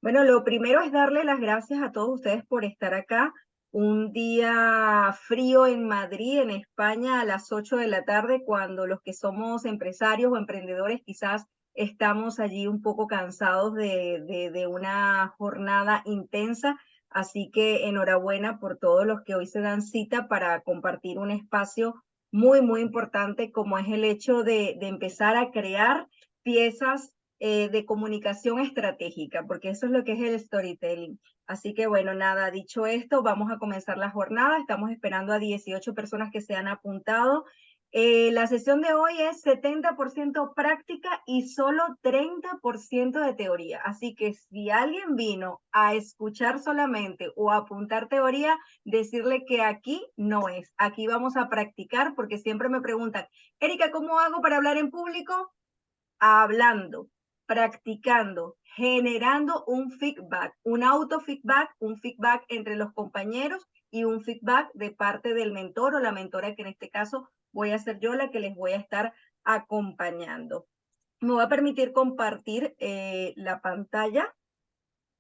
Bueno, lo primero es darle las gracias a todos ustedes por estar acá. Un día frío en Madrid, en España, a las 8 de la tarde, cuando los que somos empresarios o emprendedores quizás estamos allí un poco cansados de una jornada intensa. Así que enhorabuena por todos los que hoy se dan cita para compartir un espacio muy, muy importante como es el hecho de empezar a crear piezas de comunicación estratégica, porque eso es lo que es el storytelling. Así que bueno, nada, dicho esto, vamos a comenzar la jornada. Estamos esperando a 18 personas que se han apuntado. La sesión de hoy es 70% práctica y solo 30% de teoría. Así que si alguien vino a escuchar solamente o a apuntar teoría, decirle que aquí no es. Aquí vamos a practicar porque siempre me preguntan, Erika, ¿cómo hago para hablar en público? Hablando, practicando, generando un feedback, un autofeedback, un feedback entre los compañeros y un feedback de parte del mentor o la mentora, que en este caso voy a ser yo la que les voy a estar acompañando. Me voy a permitir compartir la pantalla.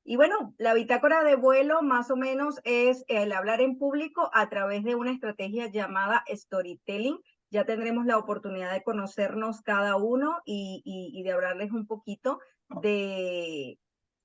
Y bueno, la bitácora de vuelo más o menos es el hablar en público a través de una estrategia llamada storytelling. Ya tendremos la oportunidad de conocernos cada uno y de hablarles un poquito de,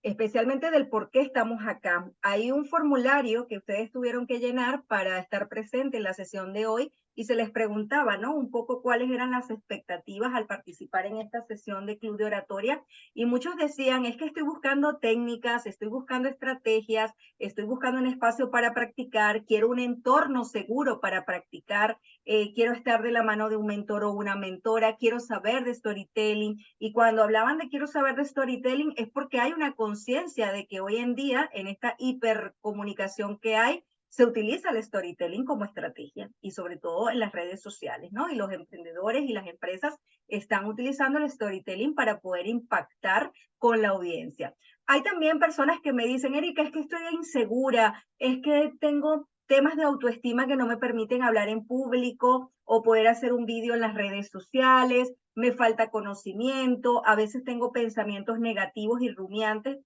especialmente del por qué estamos acá. Hay un formulario que ustedes tuvieron que llenar para estar presente en la sesión de hoy y se les preguntaba, ¿no? Un poco cuáles eran las expectativas al participar en esta sesión de Club de Oratoria y muchos decían, es que estoy buscando técnicas, estoy buscando estrategias, estoy buscando un espacio para practicar, quiero un entorno seguro para practicar, quiero estar de la mano de un mentor o una mentora, quiero saber de storytelling. Y cuando hablaban de quiero saber de storytelling es porque hay una conciencia de que hoy en día, en esta hipercomunicación que hay, se utiliza el storytelling como estrategia y sobre todo en las redes sociales, ¿no? Y los emprendedores y las empresas están utilizando el storytelling para poder impactar con la audiencia. Hay también personas que me dicen, Erika, es que estoy insegura, es que tengo temas de autoestima que no me permiten hablar en público o poder hacer un vídeo en las redes sociales, me falta conocimiento, a veces tengo pensamientos negativos y rumiantes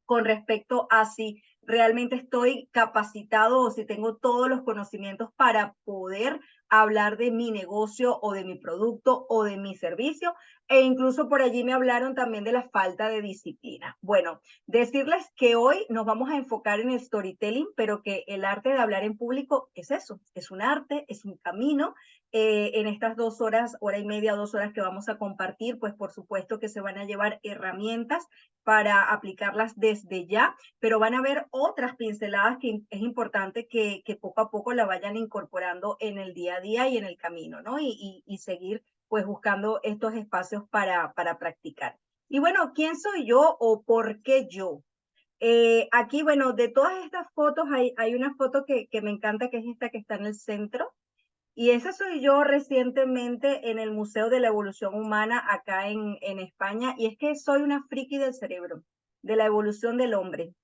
con respecto a si realmente estoy capacitado o si tengo todos los conocimientos para poder hablar de mi negocio o de mi producto o de mi servicio. E incluso por allí me hablaron también de la falta de disciplina. Bueno, decirles que hoy nos vamos a enfocar en el storytelling, pero que el arte de hablar en público es eso, es un arte, es un camino. En estas 2 horas, hora y media, 2 horas que vamos a compartir, pues por supuesto que se van a llevar herramientas para aplicarlas desde ya, pero van a haber otras pinceladas que es importante que poco a poco la vayan incorporando en el día a día y en el camino, ¿no? Y seguir pues buscando estos espacios para practicar. Y bueno, ¿quién soy yo o por qué yo? Aquí, bueno, de todas estas fotos hay una foto que me encanta, que es esta que está en el centro, y esa soy yo recientemente en el Museo de la Evolución Humana acá en España. Y es que soy una friki del cerebro, de la evolución del hombre.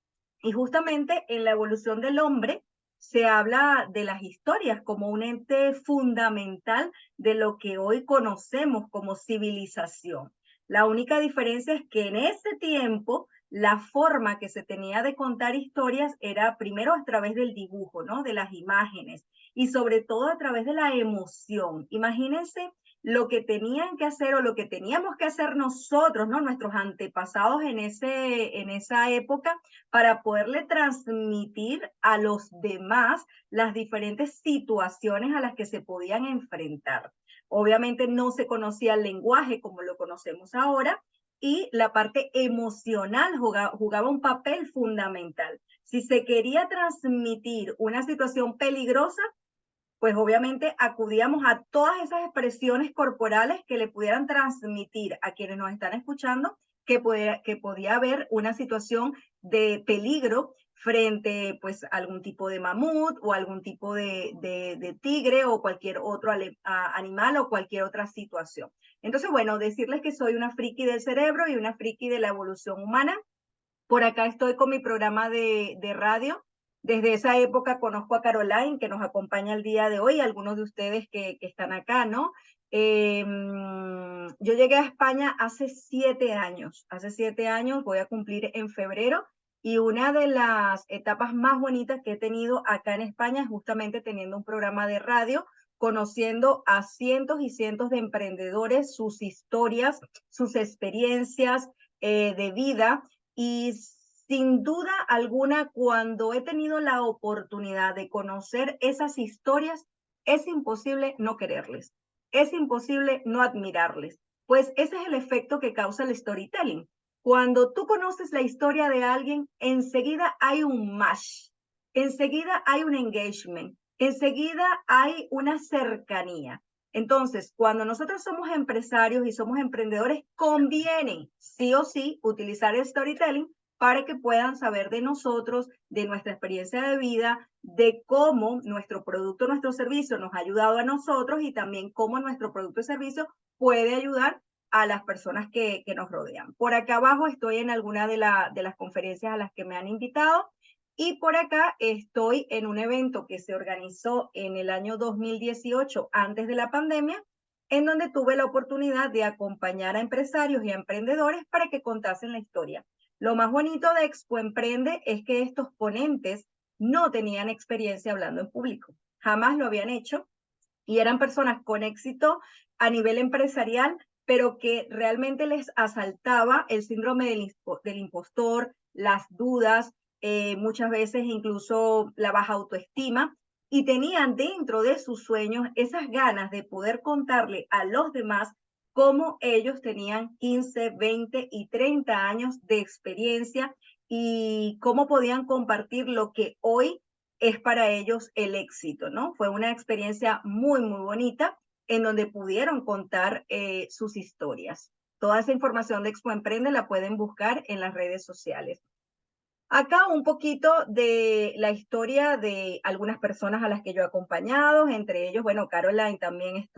Y justamente en la evolución del hombre se habla de las historias como un ente fundamental de lo que hoy conocemos como civilización. La única diferencia es que en ese tiempo la forma que se tenía de contar historias era primero a través del dibujo, ¿no? De las imágenes y sobre todo a través de la emoción. Imagínense lo que tenían que hacer o lo que teníamos que hacer nosotros, ¿no? Nuestros antepasados en esa época para poderle transmitir a los demás las diferentes situaciones a las que se podían enfrentar. Obviamente no se conocía el lenguaje como lo conocemos ahora y la parte emocional jugaba un papel fundamental. Si se quería transmitir una situación peligrosa, pues obviamente acudíamos a todas esas expresiones corporales que le pudieran transmitir a quienes nos están escuchando que podía haber una situación de peligro frente pues a algún tipo de mamut o algún tipo de tigre o cualquier otro animal o cualquier otra situación. Entonces, bueno, decirles que soy una friki del cerebro y una friki de la evolución humana. Por acá estoy con mi programa de radio. Desde esa época conozco a Caroline, que nos acompaña el día de hoy, algunos de ustedes que están acá, ¿no? Yo llegué a España hace 7 años, voy a cumplir en febrero, Y una de las etapas más bonitas que he tenido acá en España es justamente teniendo un programa de radio, conociendo a cientos y cientos de emprendedores, sus historias, sus experiencias de vida. Y sin duda alguna, cuando he tenido la oportunidad de conocer esas historias, es imposible no quererles, es imposible no admirarles, pues ese es el efecto que causa el storytelling. Cuando tú conoces la historia de alguien, enseguida hay un match, enseguida hay un engagement, enseguida hay una cercanía. Entonces, cuando nosotros somos empresarios y somos emprendedores, conviene sí o sí utilizar el storytelling para que puedan saber de nosotros, de nuestra experiencia de vida, de cómo nuestro producto, nuestro servicio nos ha ayudado a nosotros y también cómo nuestro producto y servicio puede ayudar a las personas que nos rodean. Por acá abajo estoy en alguna de las conferencias a las que me han invitado y por acá estoy en un evento que se organizó en el año 2018, antes de la pandemia, en donde tuve la oportunidad de acompañar a empresarios y a emprendedores para que contasen la historia. Lo más bonito de Expo Emprende es que estos ponentes no tenían experiencia hablando en público, jamás lo habían hecho y eran personas con éxito a nivel empresarial, pero que realmente les asaltaba el síndrome del impostor, las dudas, muchas veces incluso la baja autoestima, y tenían dentro de sus sueños esas ganas de poder contarle a los demás cómo ellos tenían 15, 20 y 30 años de experiencia y cómo podían compartir lo que hoy es para ellos el éxito, ¿no? Fue una experiencia muy, muy bonita en donde pudieron contar sus historias. Toda esa información de Expo Emprende la pueden buscar en las redes sociales. Acá un poquito de la historia de algunas personas a las que yo he acompañado, entre ellos, bueno, Caroline también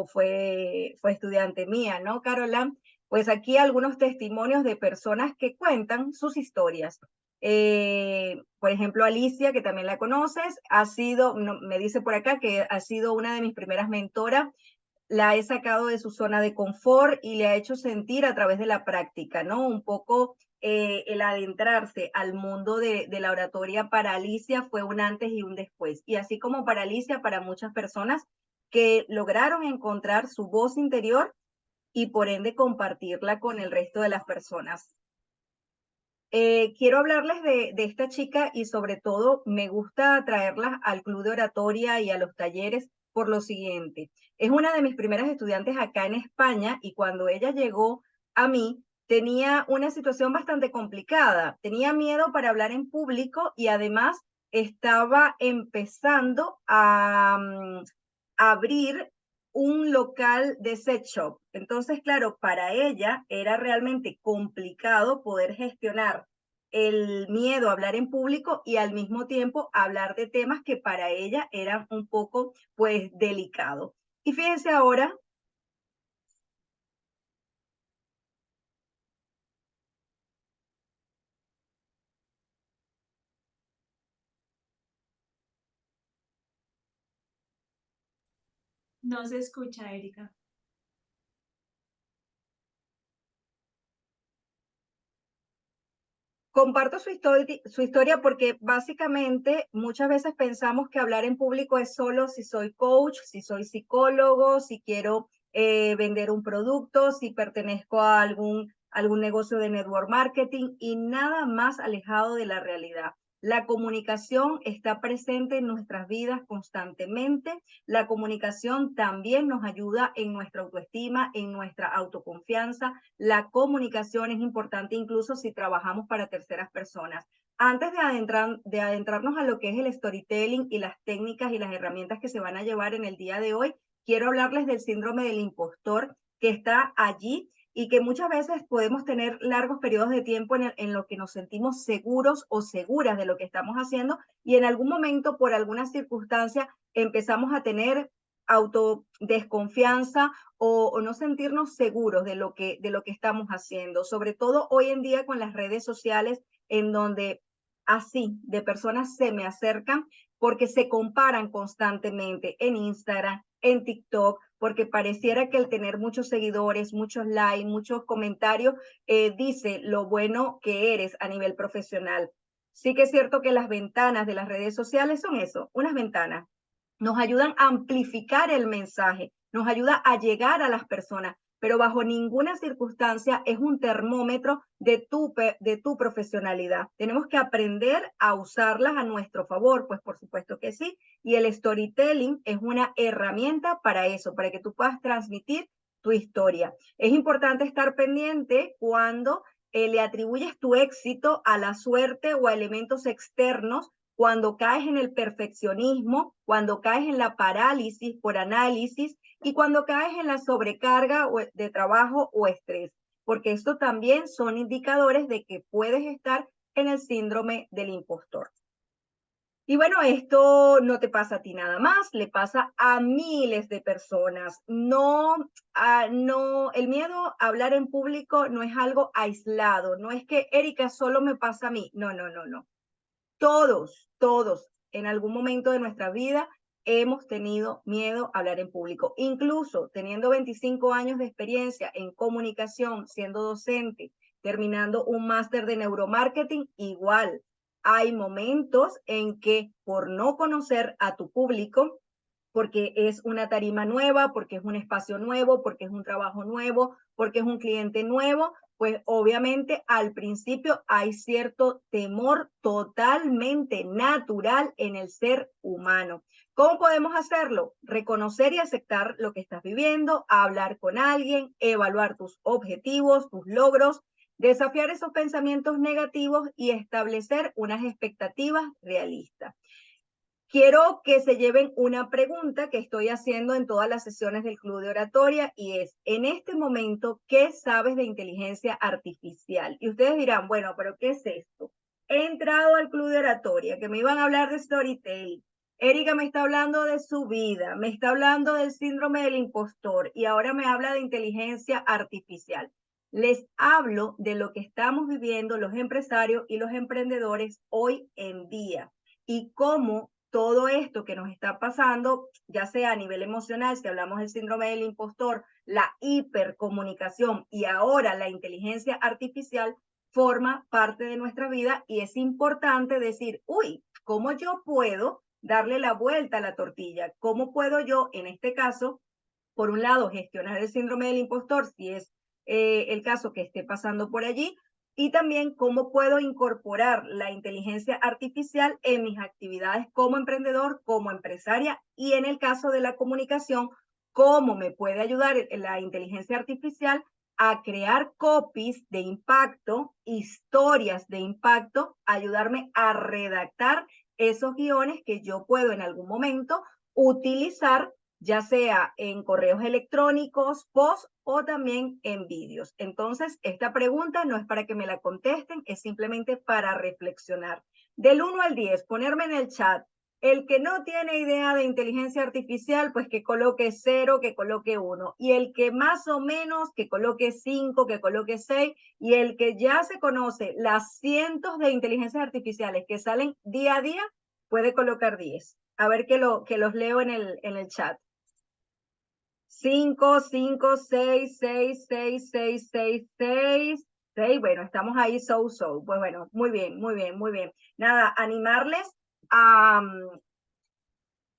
fue estudiante mía, ¿no, Caroline? Pues aquí algunos testimonios de personas que cuentan sus historias. Por ejemplo, Alicia, que también la conoces, me dice por acá que ha sido una de mis primeras mentoras, la he sacado de su zona de confort y le ha hecho sentir a través de la práctica, ¿no? Un poco el adentrarse al mundo de la oratoria para Alicia fue un antes y un después. Y así como para Alicia, para muchas personas que lograron encontrar su voz interior y por ende compartirla con el resto de las personas. Quiero hablarles de esta chica y sobre todo me gusta traerla al club de oratoria y a los talleres por lo siguiente. Es una de mis primeras estudiantes acá en España y cuando ella llegó a mí tenía una situación bastante complicada. Tenía miedo para hablar en público y además estaba empezando a abrir un local de sex shop. Entonces, claro, para ella era realmente complicado poder gestionar el miedo a hablar en público y al mismo tiempo hablar de temas que para ella eran un poco, pues, delicados. Y fíjense ahora, No se escucha, Erika. comparto su historia porque básicamente muchas veces pensamos que hablar en público es solo si soy coach, si soy psicólogo, si quiero vender un producto, si pertenezco a algún negocio de network marketing y nada más alejado de la realidad. La comunicación está presente en nuestras vidas constantemente. La comunicación también nos ayuda en nuestra autoestima, en nuestra autoconfianza. La comunicación es importante incluso si trabajamos para terceras personas. Antes de adentrarnos a lo que es el storytelling y las técnicas y las herramientas que se van a llevar en el día de hoy, quiero hablarles del síndrome del impostor que está allí y que muchas veces podemos tener largos periodos de tiempo en lo que nos sentimos seguros o seguras de lo que estamos haciendo y en algún momento, por alguna circunstancia, empezamos a tener autodesconfianza o no sentirnos seguros de lo que estamos haciendo, sobre todo hoy en día con las redes sociales en donde así de personas se me acercan porque se comparan constantemente en Instagram, en TikTok porque pareciera que el tener muchos seguidores, muchos likes, muchos comentarios, dice lo bueno que eres a nivel profesional. Sí que es cierto que las ventanas de las redes sociales son eso, unas ventanas. Nos ayudan a amplificar el mensaje, nos ayuda a llegar a las personas, pero bajo ninguna circunstancia es un termómetro de tu profesionalidad. Tenemos que aprender a usarlas a nuestro favor, pues por supuesto que sí, y el storytelling es una herramienta para eso, para que tú puedas transmitir tu historia. Es importante estar pendiente cuando le atribuyes tu éxito a la suerte o a elementos externos, cuando caes en el perfeccionismo, cuando caes en la parálisis por análisis y cuando caes en la sobrecarga de trabajo o estrés, porque esto también son indicadores de que puedes estar en el síndrome del impostor. Y bueno, esto no te pasa a ti nada más, le pasa a miles de personas. No, el miedo a hablar en público no es algo aislado, no es que Erika solo me pasa a mí, no, no, no, no. Todos, en algún momento de nuestra vida hemos tenido miedo a hablar en público. Incluso teniendo 25 años de experiencia en comunicación, siendo docente, terminando un máster de neuromarketing, igual hay momentos en que por no conocer a tu público, porque es una tarima nueva, porque es un espacio nuevo, porque es un trabajo nuevo, porque es un cliente nuevo, pues obviamente al principio hay cierto temor totalmente natural en el ser humano. ¿Cómo podemos hacerlo? Reconocer y aceptar lo que estás viviendo, hablar con alguien, evaluar tus objetivos, tus logros, desafiar esos pensamientos negativos y establecer unas expectativas realistas. Quiero que se lleven una pregunta que estoy haciendo en todas las sesiones del Club de Oratoria y es, en este momento, ¿qué sabes de inteligencia artificial? Y ustedes dirán, bueno, pero ¿qué es esto? He entrado al Club de Oratoria, que me iban a hablar de storytelling. Erika me está hablando de su vida, me está hablando del síndrome del impostor y ahora me habla de inteligencia artificial. Les hablo de lo que estamos viviendo los empresarios y los emprendedores hoy en día y cómo todo esto que nos está pasando, ya sea a nivel emocional, si hablamos del síndrome del impostor, la hipercomunicación y ahora la inteligencia artificial, forma parte de nuestra vida y es importante decir, uy, ¿cómo yo puedo darle la vuelta a la tortilla? ¿Cómo puedo yo, en este caso, por un lado, gestionar el síndrome del impostor, si es el caso que esté pasando por allí, y también cómo puedo incorporar la inteligencia artificial en mis actividades como emprendedor, como empresaria y en el caso de la comunicación, cómo me puede ayudar la inteligencia artificial a crear copies de impacto, historias de impacto, ayudarme a redactar esos guiones que yo puedo en algún momento utilizar ya sea en correos electrónicos, post o también en vídeos. Entonces, esta pregunta no es para que me la contesten, es simplemente para reflexionar. Del 1 al 10, ponerme en el chat. El que no tiene idea de inteligencia artificial, pues que coloque 0, que coloque 1. Y el que más o menos, que coloque 5, que coloque 6. Y el que ya se conoce las cientos de inteligencias artificiales que salen día a día, puede colocar 10. A ver que los leo en el chat. 5, 5, 6, 6, 6, 6, 6, 6, 6. Bueno, estamos ahí so. Pues bueno, muy bien, muy bien, muy bien. Nada, animarles a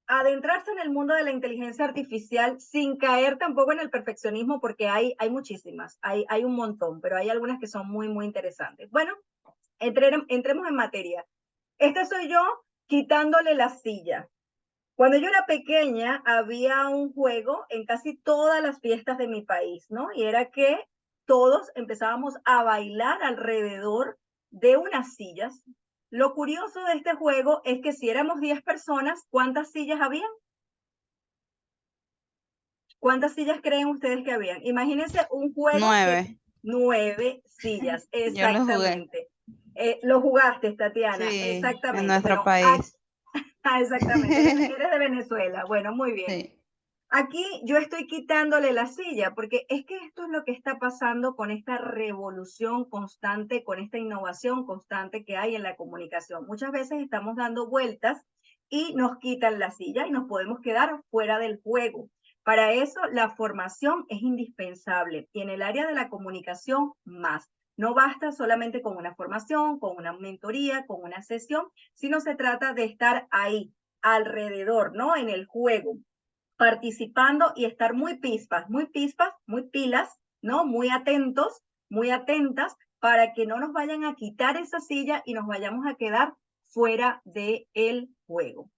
adentrarse en el mundo de la inteligencia artificial sin caer tampoco en el perfeccionismo, porque hay muchísimas, hay un montón, pero hay algunas que son muy, muy interesantes. Bueno, entremos en materia. Esta soy yo quitándole la silla. Cuando yo era pequeña, había un juego en casi todas las fiestas de mi país, ¿no? Y era que todos empezábamos a bailar alrededor de unas sillas. Lo curioso de este juego es que si éramos 10 personas, ¿cuántas sillas habían? ¿Cuántas sillas creen ustedes que habían? Imagínense un juego que 9. 9 sillas, Yo lo jugué. exactamente. Lo jugaste, Tatiana, Sí, en exactamente. nuestro Bueno, país. exactamente, eres de Venezuela. Bueno, muy bien. Sí. Aquí yo estoy quitándole la silla, porque es que esto es lo que está pasando con esta revolución constante, con esta innovación constante que hay en la comunicación. Muchas veces estamos dando vueltas y nos quitan la silla y nos podemos quedar fuera del juego. Para eso, la formación es indispensable y en el área de la comunicación más. No basta solamente con una formación, con una mentoría, con una sesión, sino se trata de estar ahí, alrededor, ¿no? En el juego, participando y estar muy pispas, muy pilas, ¿no? Muy atentos, muy atentas, para que no nos vayan a quitar esa silla y nos vayamos a quedar fuera del juego.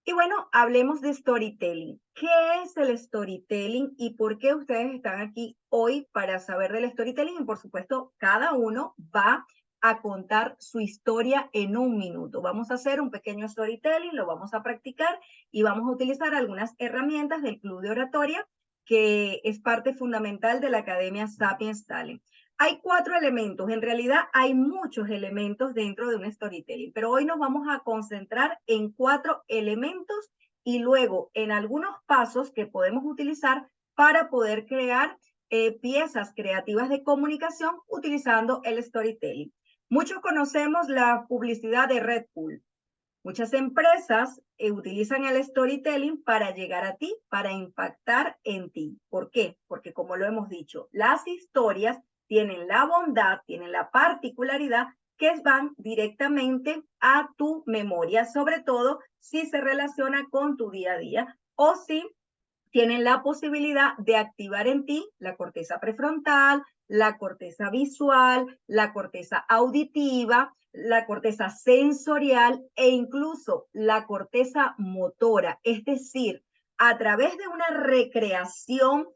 Y bueno, hablemos de storytelling. ¿Qué es el storytelling y por qué ustedes están aquí hoy para saber del storytelling? Y por supuesto, cada uno va a contar su historia en un minuto. Vamos a hacer un pequeño storytelling, lo vamos a practicar y vamos a utilizar algunas herramientas del Club de Oratoria, que es parte fundamental de la Academia Sapiens Talent. Hay 4 elementos, en realidad hay muchos elementos dentro de un storytelling, pero hoy nos vamos a concentrar en 4 elementos y luego en algunos pasos que podemos utilizar para poder crear piezas creativas de comunicación utilizando el storytelling. Muchos conocemos la publicidad de Red Bull. Muchas empresas utilizan el storytelling para llegar a ti, para impactar en ti. ¿Por qué? Porque como lo hemos dicho, las historias tienen la bondad, tienen la particularidad que van directamente a tu memoria, sobre todo si se relaciona con tu día a día o si tienen la posibilidad de activar en ti la corteza prefrontal, la corteza visual, la corteza auditiva, la corteza sensorial e incluso la corteza motora. Es decir, a través de una recreación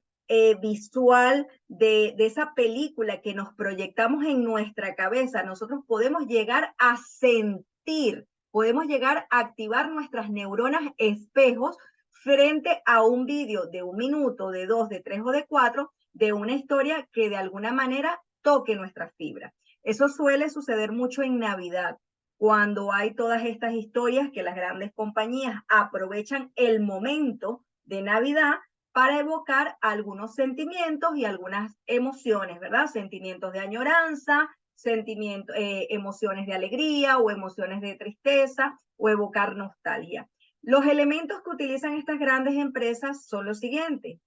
visual de esa película que nos proyectamos en nuestra cabeza, nosotros podemos llegar a sentir, podemos llegar a activar nuestras neuronas espejos frente a un vídeo de 1 minuto, de 2, de 3 o de 4, de una historia que de alguna manera toque nuestras fibras. Eso suele suceder mucho en Navidad, cuando hay todas estas historias que las grandes compañías aprovechan el momento de Navidad para evocar algunos sentimientos y algunas emociones, ¿verdad? Sentimientos de añoranza, emociones de alegría o emociones de tristeza o evocar nostalgia. Los elementos que utilizan estas grandes empresas son los siguientes.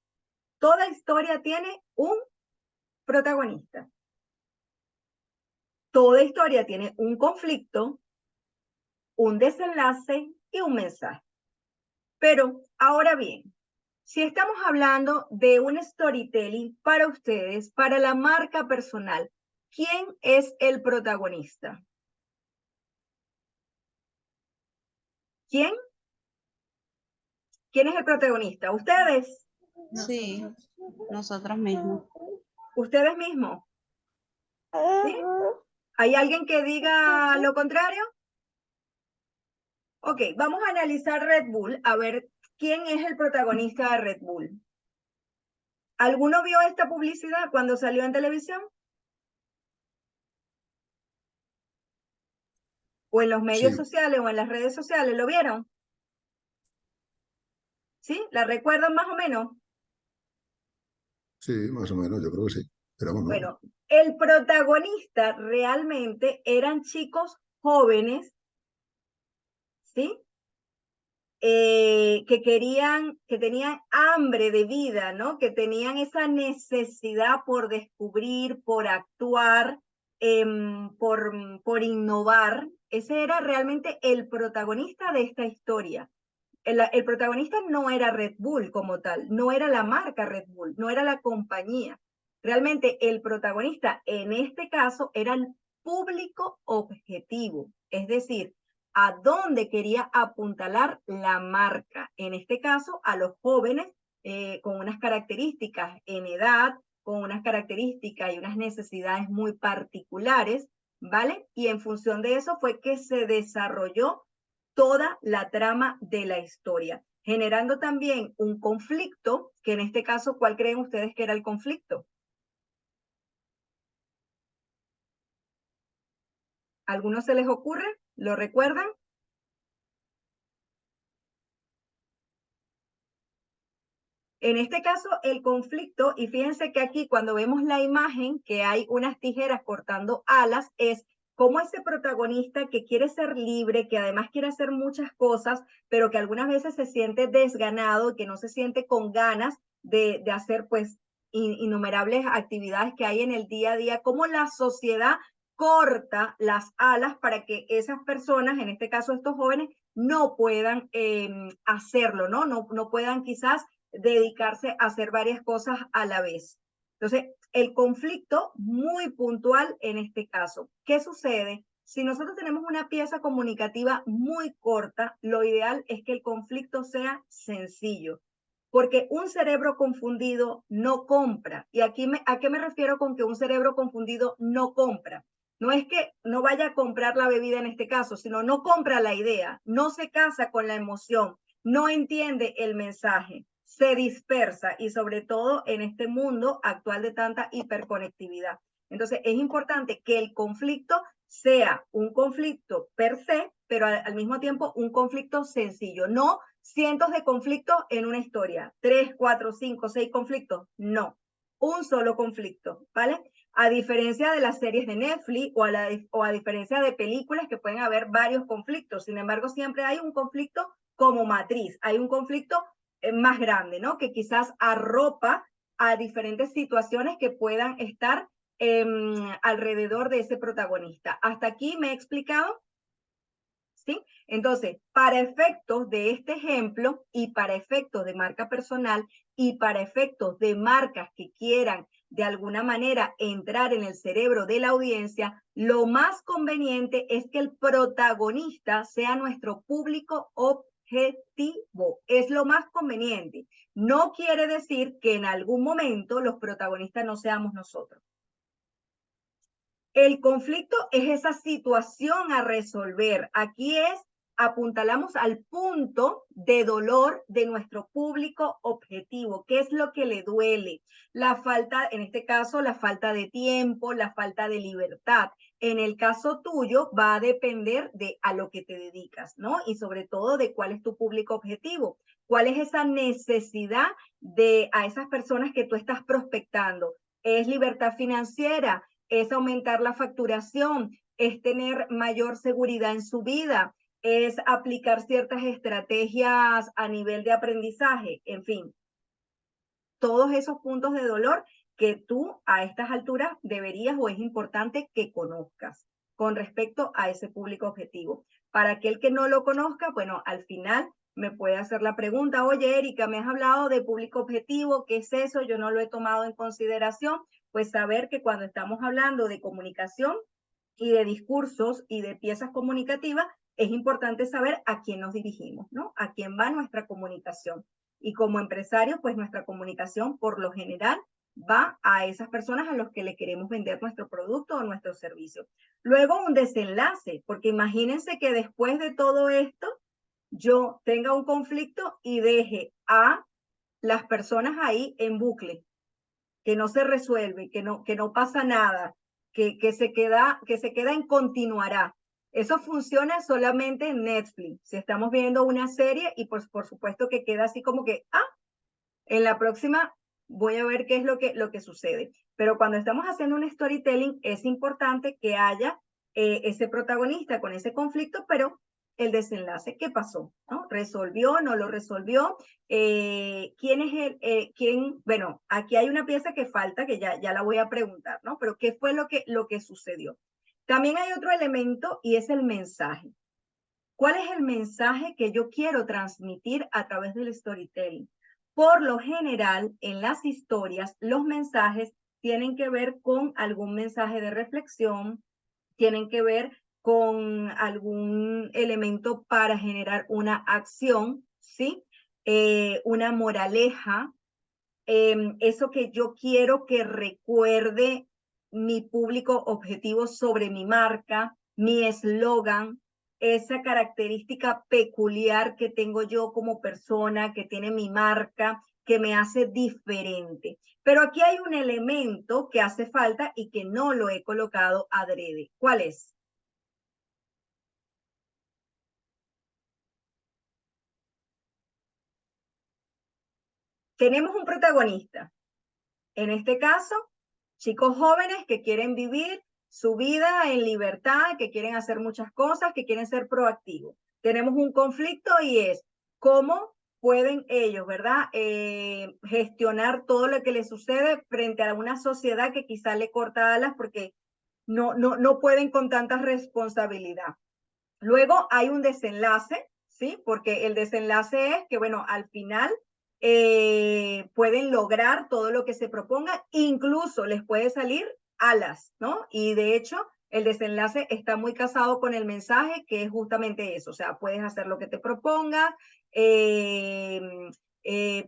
Toda historia tiene un protagonista. Toda historia tiene un conflicto, un desenlace y un mensaje. Pero ahora bien, si estamos hablando de un storytelling para ustedes, para la marca personal, ¿quién es el protagonista? ¿Quién? ¿Quién es el protagonista? ¿Ustedes? Sí, nosotros mismos. ¿Ustedes mismos? ¿Sí? ¿Hay alguien que diga lo contrario? Ok, vamos a analizar Red Bull, a ver quién es el protagonista de Red Bull. ¿Alguno vio esta publicidad cuando salió en televisión? ¿O en los medios sociales o en las redes sociales? ¿Lo vieron? ¿Sí? ¿La recuerdan más o menos? Sí, más o menos, yo creo que sí. Pero Bueno, el protagonista realmente eran chicos jóvenes, ¿sí? Que tenían hambre de vida, ¿no? Que tenían esa necesidad por descubrir, por actuar, por innovar. Ese era realmente el protagonista de esta historia. El protagonista no era Red Bull como tal, no era la marca Red Bull, no era la compañía. Realmente el protagonista en este caso era el público objetivo, es decir, a dónde quería apuntalar la marca, en este caso a los jóvenes con unas características en edad, con unas características y unas necesidades muy particulares, ¿vale? Y en función de eso fue que se desarrolló toda la trama de la historia, generando también un conflicto, que en este caso, ¿cuál creen ustedes que era el conflicto? ¿Alguno se les ocurre? ¿Lo recuerdan? En este caso, el conflicto, y fíjense que aquí cuando vemos la imagen que hay unas tijeras cortando alas, es cómo ese protagonista que quiere ser libre, que además quiere hacer muchas cosas, pero que algunas veces se siente desganado, que no se siente con ganas de hacer pues innumerables actividades que hay en el día a día, cómo la sociedad corta las alas para que esas personas, en este caso estos jóvenes, no puedan hacerlo, ¿no? No puedan quizás dedicarse a hacer varias cosas a la vez. Entonces, el conflicto muy puntual en este caso. ¿Qué sucede? Si nosotros tenemos una pieza comunicativa muy corta, lo ideal es que el conflicto sea sencillo, porque un cerebro confundido no compra. ¿Y aquí a qué me refiero con que un cerebro confundido no compra? No es que no vaya a comprar la bebida en este caso, sino no compra la idea, no se casa con la emoción, no entiende el mensaje, se dispersa y sobre todo en este mundo actual de tanta hiperconectividad. Entonces es importante que el conflicto sea un conflicto per se, pero al mismo tiempo un conflicto sencillo, no cientos de conflictos en una historia, 3, 4, 5, 6 conflictos, no, un solo conflicto, ¿vale? A diferencia de las series de Netflix o a diferencia de películas que pueden haber varios conflictos, sin embargo siempre hay un conflicto como matriz, hay un conflicto más grande, ¿no? Que quizás arropa a diferentes situaciones que puedan estar alrededor de ese protagonista. ¿Hasta aquí me he explicado? ¿Sí? Entonces, para efectos de este ejemplo y para efectos de marca personal y para efectos de marcas que quieran de alguna manera entrar en el cerebro de la audiencia, lo más conveniente es que el protagonista sea nuestro público objetivo. Es lo más conveniente. No quiere decir que en algún momento los protagonistas no seamos nosotros. El conflicto es esa situación a resolver. Aquí apuntalamos al punto de dolor de nuestro público objetivo. ¿Qué es lo que le duele? La falta, en este caso, la falta de tiempo, la falta de libertad. En el caso tuyo va a depender de a lo que te dedicas, ¿no? Y sobre todo de cuál es tu público objetivo. ¿Cuál es esa necesidad de a esas personas que tú estás prospectando? ¿Es libertad financiera? ¿Es aumentar la facturación? ¿Es tener mayor seguridad en su vida? ¿Es aplicar ciertas estrategias a nivel de aprendizaje? En fin, todos esos puntos de dolor que tú a estas alturas deberías o es importante que conozcas con respecto a ese público objetivo. Para aquel que no lo conozca, bueno, al final me puede hacer la pregunta, oye, Erika, me has hablado de público objetivo, ¿qué es eso? Yo no lo he tomado en consideración. Pues saber que cuando estamos hablando de comunicación y de discursos y de piezas comunicativas, es importante saber a quién nos dirigimos, ¿no? A quién va nuestra comunicación. Y como empresario, pues nuestra comunicación por lo general va a esas personas a los que le queremos vender nuestro producto o nuestro servicio. Luego un desenlace, porque imagínense que después de todo esto, yo tenga un conflicto y deje a las personas ahí en bucle, que no se resuelve, que no pasa nada, que se queda en continuará. Eso funciona solamente en Netflix. Si estamos viendo una serie y pues por supuesto que queda así como que, en la próxima voy a ver qué es lo que sucede. Pero cuando estamos haciendo un storytelling es importante que haya ese protagonista con ese conflicto, pero el desenlace, ¿qué pasó? ¿No? ¿Resolvió? ¿No lo resolvió? ¿Quién es quién? Bueno, aquí hay una pieza que falta, que ya la voy a preguntar, ¿no? Pero ¿qué fue lo que sucedió? También hay otro elemento y es el mensaje. ¿Cuál es el mensaje que yo quiero transmitir a través del storytelling? Por lo general, en las historias, los mensajes tienen que ver con algún mensaje de reflexión, tienen que ver con algún elemento para generar una acción, ¿sí? Una moraleja, eso que yo quiero que recuerde mi público objetivo sobre mi marca, mi eslogan, esa característica peculiar que tengo yo como persona, que tiene mi marca, que me hace diferente. Pero aquí hay un elemento que hace falta y que no lo he colocado adrede. ¿Cuál es? Tenemos un protagonista. En este caso, chicos jóvenes que quieren vivir su vida en libertad, que quieren hacer muchas cosas, que quieren ser proactivos. Tenemos un conflicto y es cómo pueden ellos, ¿verdad? Gestionar todo lo que les sucede frente a una sociedad que quizá le corta alas porque no pueden con tanta responsabilidad. Luego hay un desenlace, ¿sí? Porque el desenlace es que, bueno, al final pueden lograr todo lo que se proponga, incluso les puede salir alas, ¿no? Y de hecho, el desenlace está muy casado con el mensaje, que es justamente eso, o sea, puedes hacer lo que te propongas,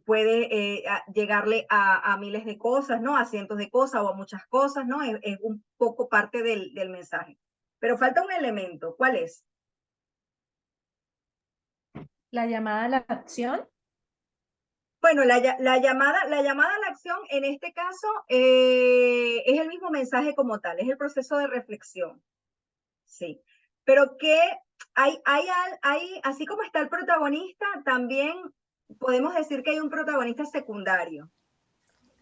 puedes llegarle a miles de cosas, ¿no? A cientos de cosas o a muchas cosas, ¿no? Es un poco parte del mensaje. Pero falta un elemento, ¿cuál es? La llamada a la acción. Bueno, la llamada a la acción en este caso es el mismo mensaje como tal, es el proceso de reflexión. Sí. Pero que así como está el protagonista, también podemos decir que hay un protagonista secundario.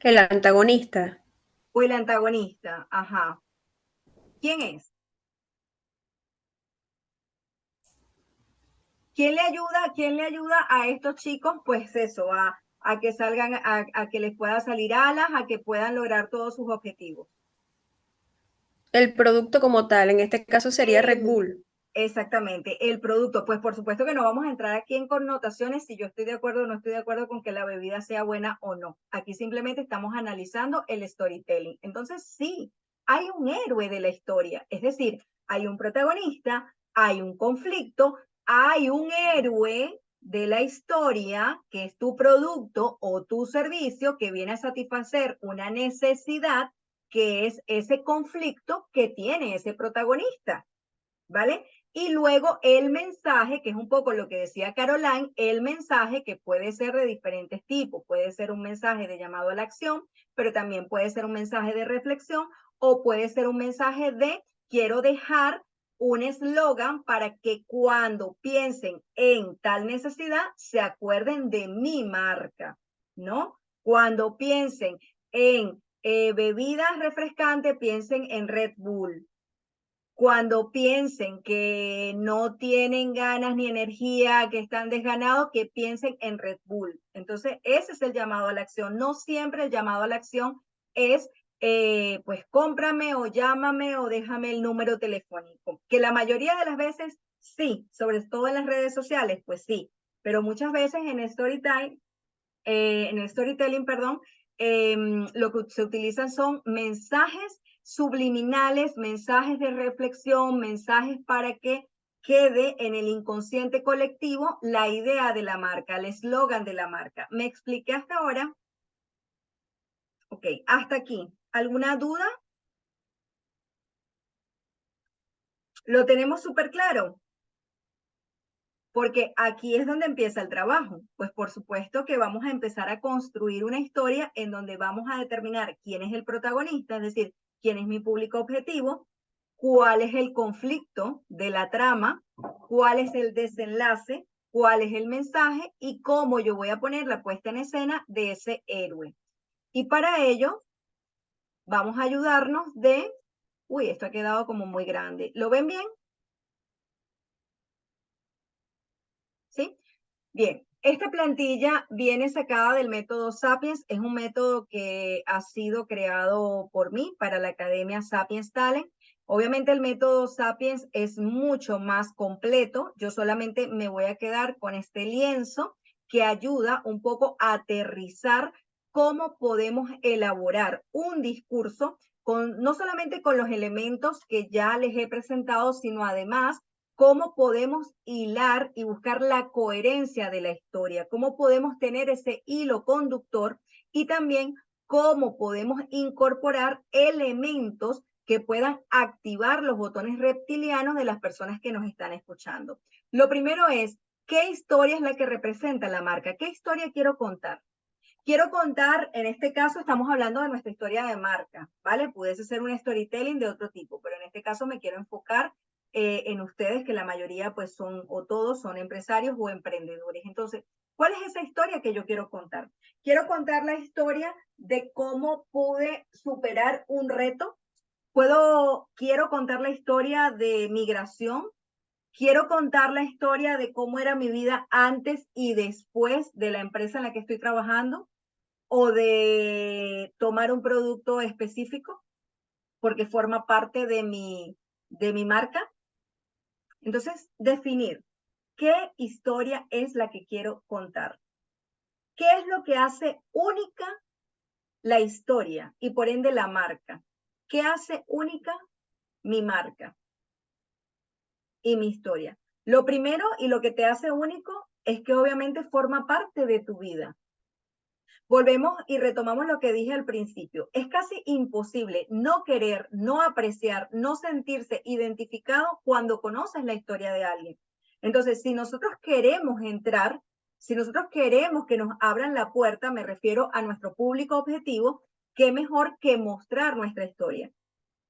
El antagonista. O el antagonista, ajá. ¿Quién es? ¿Quién le ayuda a estos chicos? Pues eso, a que salgan, a que les pueda salir alas, a que puedan lograr todos sus objetivos. El producto como tal, en este caso sería Red Bull. Exactamente, el producto. Pues por supuesto que no vamos a entrar aquí en connotaciones si yo estoy de acuerdo o no estoy de acuerdo con que la bebida sea buena o no. Aquí simplemente estamos analizando el storytelling. Entonces sí, hay un héroe de la historia, es decir, hay un protagonista, hay un conflicto, hay un héroe de la historia que es tu producto o tu servicio que viene a satisfacer una necesidad que es ese conflicto que tiene ese protagonista. ¿Vale? Y luego el mensaje, que es un poco lo que decía Caroline, el mensaje que puede ser de diferentes tipos, puede ser un mensaje de llamado a la acción, pero también puede ser un mensaje de reflexión o puede ser un mensaje de quiero dejar un eslogan para que cuando piensen en tal necesidad se acuerden de mi marca, ¿no? Cuando piensen en bebidas refrescantes, piensen en Red Bull. Cuando piensen que no tienen ganas ni energía, que están desganados, que piensen en Red Bull. Entonces, ese es el llamado a la acción. No siempre el llamado a la acción es, pues, cómprame o llámame o déjame el número telefónico. Que la mayoría de las veces sí, sobre todo en las redes sociales, pues sí. Pero muchas veces en el storytelling, perdón, lo que se utilizan son mensajes subliminales, mensajes de reflexión, mensajes para que quede en el inconsciente colectivo la idea de la marca, el eslogan de la marca. ¿Me expliqué hasta ahora? Ok, hasta aquí. ¿Alguna duda? ¿Lo tenemos súper claro? Porque aquí es donde empieza el trabajo. Pues por supuesto que vamos a empezar a construir una historia en donde vamos a determinar quién es el protagonista, es decir, quién es mi público objetivo, cuál es el conflicto de la trama, cuál es el desenlace, cuál es el mensaje y cómo yo voy a poner la puesta en escena de ese héroe. Y para ello vamos a ayudarnos de... Uy, esto ha quedado como muy grande. ¿Lo ven bien? ¿Sí? Bien, esta plantilla viene sacada del método Sapiens, es un método que ha sido creado por mí para la Academia Sapiens Talent. Obviamente el método Sapiens es mucho más completo, yo solamente me voy a quedar con este lienzo que ayuda un poco a aterrizar cómo podemos elaborar un discurso no solamente con los elementos que ya les he presentado, sino además cómo podemos hilar y buscar la coherencia de la historia, cómo podemos tener ese hilo conductor y también cómo podemos incorporar elementos que puedan activar los botones reptilianos de las personas que nos están escuchando. Lo primero es, ¿qué historia es la que representa la marca? ¿Qué historia quiero contar? Quiero contar, en este caso estamos hablando de nuestra historia de marca, ¿vale? Pudiese ser un storytelling de otro tipo, pero en este caso me quiero enfocar en ustedes, que la mayoría pues son, o todos son empresarios o emprendedores. Entonces, ¿cuál es esa historia que yo quiero contar? Quiero contar la historia de cómo pude superar un reto quiero contar la historia de migración, quiero contar la historia de cómo era mi vida antes y después de la empresa en la que estoy trabajando, o de tomar un producto específico porque forma parte de mi marca. Entonces, definir qué historia es la que quiero contar. ¿Qué es lo que hace única la historia y por ende la marca? ¿Qué hace única mi marca y mi historia? Lo primero y lo que te hace único es que obviamente forma parte de tu vida. Volvemos y retomamos lo que dije al principio. Es casi imposible no querer, no apreciar, no sentirse identificado cuando conoces la historia de alguien. Entonces, si nosotros queremos entrar, si nosotros queremos que nos abran la puerta, me refiero a nuestro público objetivo, qué mejor que mostrar nuestra historia.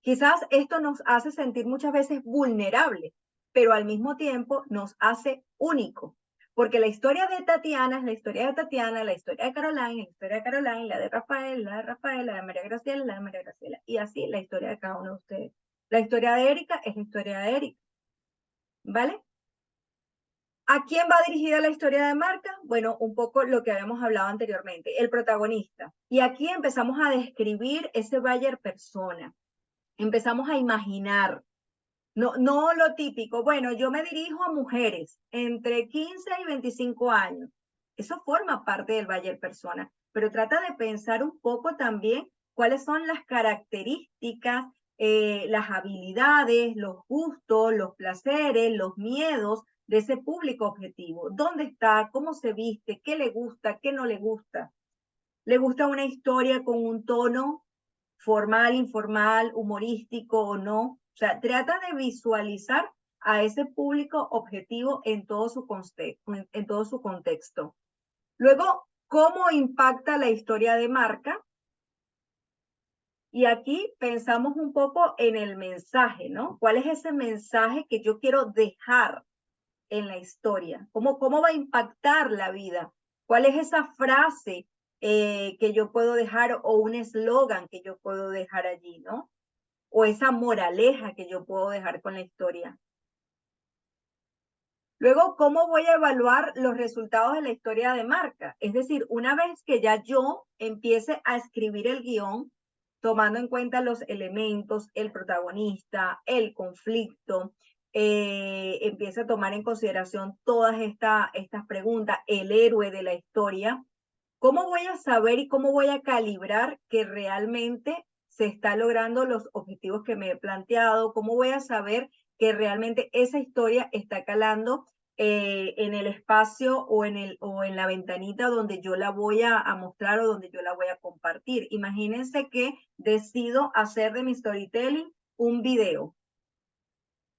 Quizás esto nos hace sentir muchas veces vulnerables, pero al mismo tiempo nos hace únicos. Porque la historia de Tatiana es la historia de Tatiana, la historia de Caroline, la historia de Caroline, la de Rafael, la de Rafael, la de María Graciela, la de María Graciela. Y así la historia de cada uno de ustedes. La historia de Erika es la historia de Erika. ¿Vale? ¿A quién va dirigida la historia de marca? Bueno, un poco lo que habíamos hablado anteriormente, el protagonista. Y aquí empezamos a describir ese buyer persona. Empezamos a imaginar. No lo típico. Bueno, yo me dirijo a mujeres entre 15 y 25 años. Eso forma parte del buyer persona, pero trata de pensar un poco también cuáles son las características, las habilidades, los gustos, los placeres, los miedos de ese público objetivo. ¿Dónde está? ¿Cómo se viste? ¿Qué le gusta? ¿Qué no le gusta? ¿Le gusta una historia con un tono formal, informal, humorístico o no? O sea, trata de visualizar a ese público objetivo en todo su contexto. Luego, ¿cómo impacta la historia de marca? Y aquí pensamos un poco en el mensaje, ¿no? ¿Cuál es ese mensaje que yo quiero dejar en la historia? ¿Cómo va a impactar la vida? ¿Cuál es esa frase que yo puedo dejar o un eslogan que yo puedo dejar allí, ¿no? O esa moraleja que yo puedo dejar con la historia. Luego, ¿cómo voy a evaluar los resultados de la historia de marca? Es decir, una vez que ya yo empiece a escribir el guión, tomando en cuenta los elementos, el protagonista, el conflicto, empiece a tomar en consideración todas estas preguntas, el héroe de la historia, ¿cómo voy a saber y cómo voy a calibrar que realmente se está logrando los objetivos que me he planteado? ¿Cómo voy a saber que realmente esa historia está calando en el espacio o en la ventanita donde yo la voy a mostrar o donde yo la voy a compartir? Imagínense que decido hacer de mi storytelling un video.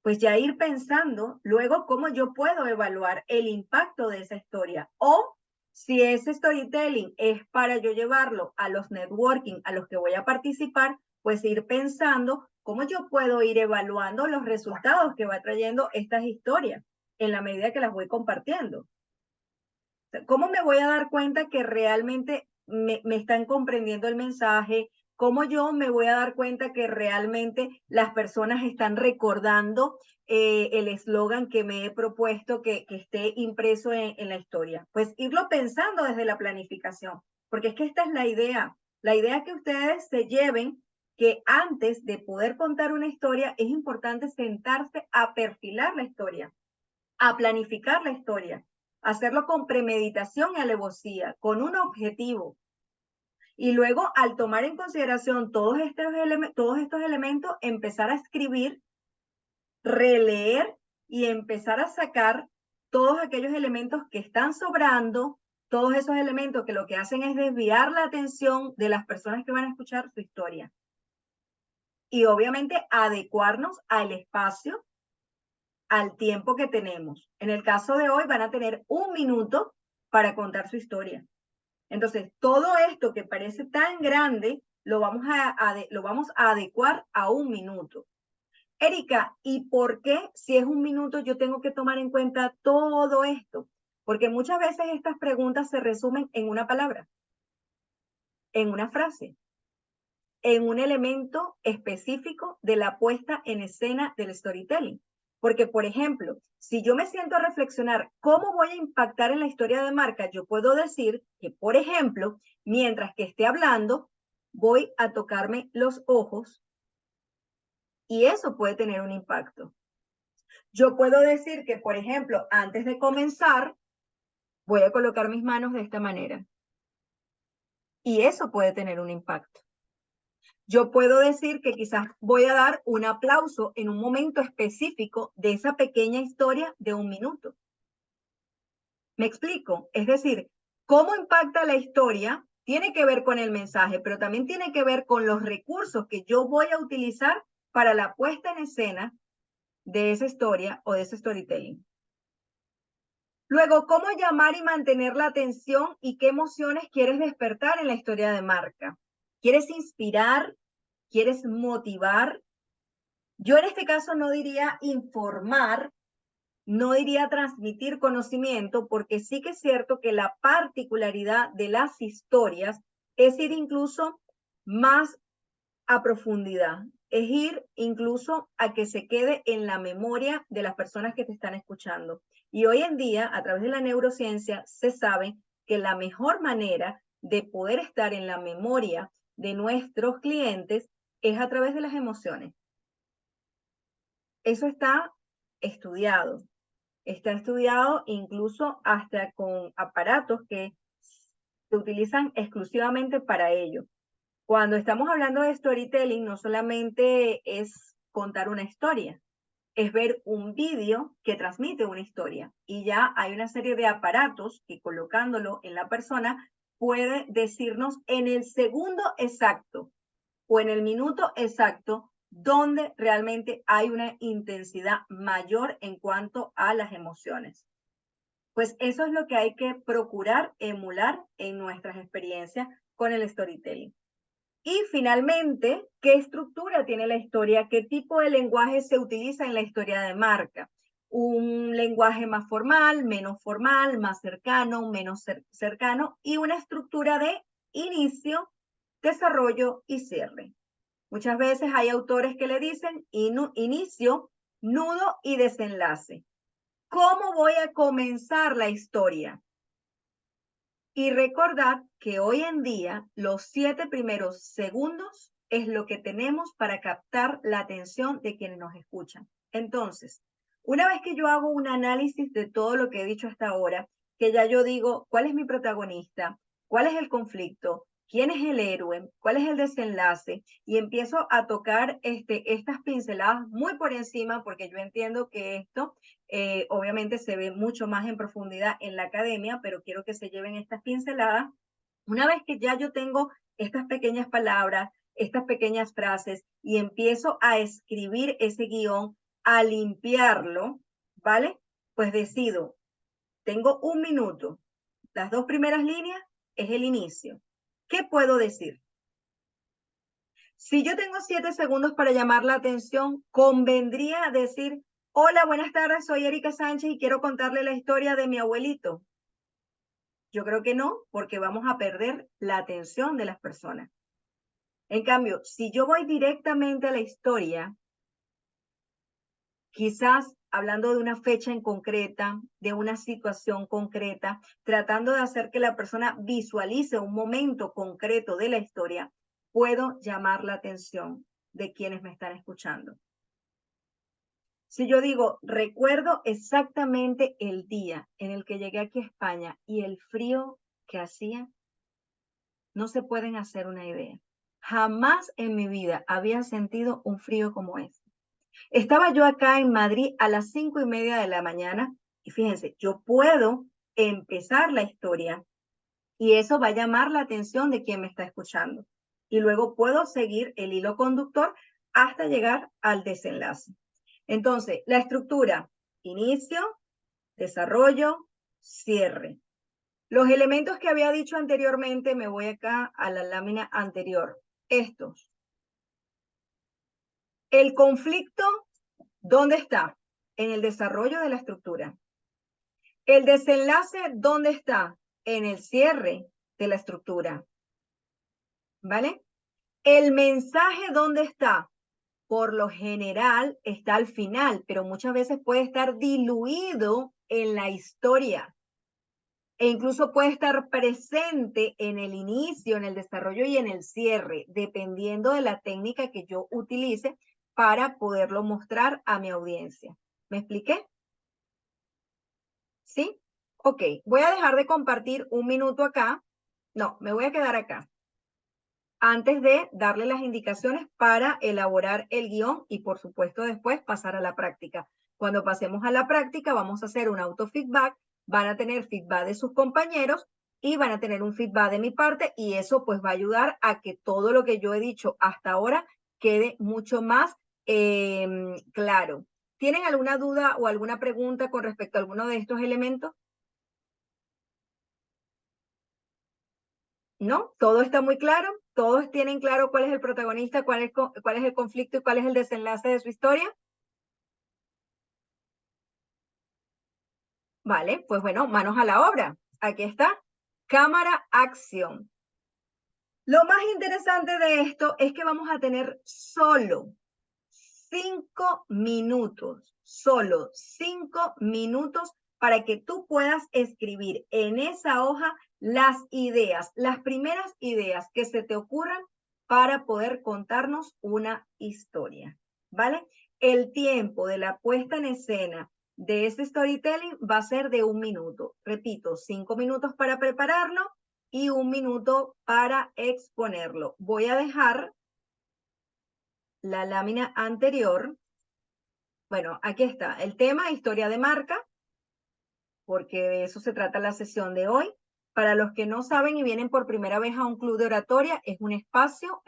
Pues ya ir pensando luego cómo yo puedo evaluar el impacto de esa historia. O si ese storytelling es para yo llevarlo a los networking a los que voy a participar, pues ir pensando cómo yo puedo ir evaluando los resultados que va trayendo estas historias en la medida que las voy compartiendo. ¿Cómo me voy a dar cuenta que realmente me están comprendiendo el mensaje? ¿Cómo yo me voy a dar cuenta que realmente las personas están recordando el eslogan que me he propuesto que esté impreso en la historia? Pues irlo pensando desde la planificación, porque es que esta es la idea. La idea es que ustedes se lleven que antes de poder contar una historia es importante sentarse a perfilar la historia, a planificar la historia, hacerlo con premeditación y alevosía, con un objetivo. Y luego, al tomar en consideración todos estos elementos, empezar a escribir, releer y empezar a sacar todos aquellos elementos que están sobrando, todos esos elementos que lo que hacen es desviar la atención de las personas que van a escuchar su historia. Y obviamente adecuarnos al espacio, al tiempo que tenemos. En el caso de hoy van a tener 1 minuto para contar su historia. Entonces, todo esto que parece tan grande, lo vamos a adecuar a 1 minuto. Erika, ¿y por qué si es 1 minuto yo tengo que tomar en cuenta todo esto? Porque muchas veces estas preguntas se resumen en una palabra, en una frase. en un elemento específico de la puesta en escena del storytelling. Porque, por ejemplo, si yo me siento a reflexionar cómo voy a impactar en la historia de marca, yo puedo decir que, por ejemplo, mientras que esté hablando, voy a tocarme los ojos y eso puede tener un impacto. Yo puedo decir que, por ejemplo, antes de comenzar, voy a colocar mis manos de esta manera y eso puede tener un impacto. Yo puedo decir que quizás voy a dar un aplauso en un momento específico de esa pequeña historia de 1 minuto. ¿Me explico? Es decir, cómo impacta la historia tiene que ver con el mensaje, pero también tiene que ver con los recursos que yo voy a utilizar para la puesta en escena de esa historia o de ese storytelling. Luego, ¿cómo llamar y mantener la atención y qué emociones quieres despertar en la historia de marca? ¿Quieres inspirar? ¿Quieres motivar? Yo en este caso no diría informar, no diría transmitir conocimiento, porque sí que es cierto que la particularidad de las historias es ir incluso más a profundidad, es ir incluso a que se quede en la memoria de las personas que te están escuchando. Y hoy en día, a través de la neurociencia, se sabe que la mejor manera de poder estar en la memoria de nuestros clientes es a través de las emociones. Eso está estudiado. Está estudiado incluso hasta con aparatos que se utilizan exclusivamente para ello. Cuando estamos hablando de storytelling, no solamente es contar una historia, es ver un vídeo que transmite una historia. Y ya hay una serie de aparatos que colocándolo en la persona puede decirnos en el segundo exacto o en el minuto exacto donde realmente hay una intensidad mayor en cuanto a las emociones. Pues eso es lo que hay que procurar emular en nuestras experiencias con el storytelling. Y finalmente, ¿qué estructura tiene la historia? ¿Qué tipo de lenguaje se utiliza en la historia de marca? Un lenguaje más formal, menos formal, más cercano, menos cercano y una estructura de inicio, desarrollo y cierre. Muchas veces hay autores que le dicen inicio, nudo y desenlace. ¿Cómo voy a comenzar la historia? Y recordad que hoy en día los 7 primeros segundos es lo que tenemos para captar la atención de quienes nos escuchan. Entonces, una vez que yo hago un análisis de todo lo que he dicho hasta ahora, que ya yo digo cuál es mi protagonista, cuál es el conflicto, quién es el héroe, cuál es el desenlace, y empiezo a tocar estas pinceladas muy por encima, porque yo entiendo que esto obviamente se ve mucho más en profundidad en la academia, pero quiero que se lleven estas pinceladas. Una vez que ya yo tengo estas pequeñas palabras, estas pequeñas frases y empiezo a escribir ese guión, a limpiarlo, ¿vale? Pues decido, tengo 1 minuto. Las 2 primeras líneas es el inicio. ¿Qué puedo decir? Si yo tengo 7 segundos para llamar la atención, convendría decir, hola, buenas tardes, soy Erika Sánchez y quiero contarle la historia de mi abuelito. Yo creo que no, porque vamos a perder la atención de las personas. En cambio, si yo voy directamente a la historia, quizás hablando de una fecha en concreta, de una situación concreta, tratando de hacer que la persona visualice un momento concreto de la historia, puedo llamar la atención de quienes me están escuchando. Si yo digo, recuerdo exactamente el día en el que llegué aquí a España y el frío que hacía, no se pueden hacer una idea. Jamás en mi vida había sentido un frío como este. Estaba yo acá en Madrid a las 5:30 de la mañana y fíjense, yo puedo empezar la historia y eso va a llamar la atención de quien me está escuchando. Y luego puedo seguir el hilo conductor hasta llegar al desenlace. Entonces, la estructura, inicio, desarrollo, cierre. Los elementos que había dicho anteriormente, me voy acá a la lámina anterior. Estos. El conflicto, ¿dónde está? En el desarrollo de la estructura. El desenlace, ¿dónde está? En el cierre de la estructura. ¿Vale? El mensaje, ¿dónde está? Por lo general está al final, pero muchas veces puede estar diluido en la historia e incluso puede estar presente en el inicio, en el desarrollo y en el cierre, dependiendo de la técnica que yo utilice para poderlo mostrar a mi audiencia. ¿Me expliqué? ¿Sí? Ok, voy a dejar de compartir un minuto acá. No, me voy a quedar acá antes de darle las indicaciones para elaborar el guión y por supuesto después pasar a la práctica. Cuando pasemos a la práctica vamos a hacer un autofeedback, van a tener feedback de sus compañeros y van a tener un feedback de mi parte y eso pues va a ayudar a que todo lo que yo he dicho hasta ahora quede mucho más claro. ¿Tienen alguna duda o alguna pregunta con respecto a alguno de estos elementos? ¿No? Todo está muy claro, todos tienen claro cuál es el protagonista, cuál es el conflicto y cuál es el desenlace de su historia. Vale, pues bueno, manos a la obra. Aquí está. Cámara, acción. Lo más interesante de esto es que vamos a tener solo 5 minutos, solo 5 minutos para que tú puedas escribir en esa hoja las ideas, las primeras ideas que se te ocurran para poder contarnos una historia, ¿vale? El tiempo de la puesta en escena de este storytelling va a ser de 1 minuto. Repito, 5 minutos para prepararlo y 1 minuto para exponerlo. Voy a dejar la lámina anterior. Bueno, aquí está. El tema, historia de marca, porque de eso se trata la sesión de hoy. Para los que no saben y vienen por primera vez a un club de oratoria, es un espacio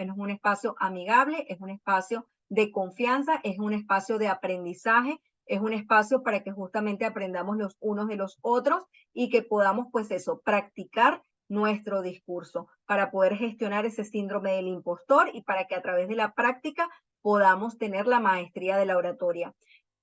amigable, es un espacio de confianza, es un espacio de aprendizaje, es un espacio para que justamente aprendamos los unos de los otros y que podamos, pues eso, practicar nuestro discurso para poder gestionar ese síndrome del impostor y para que a través de la práctica podamos tener la maestría de la oratoria.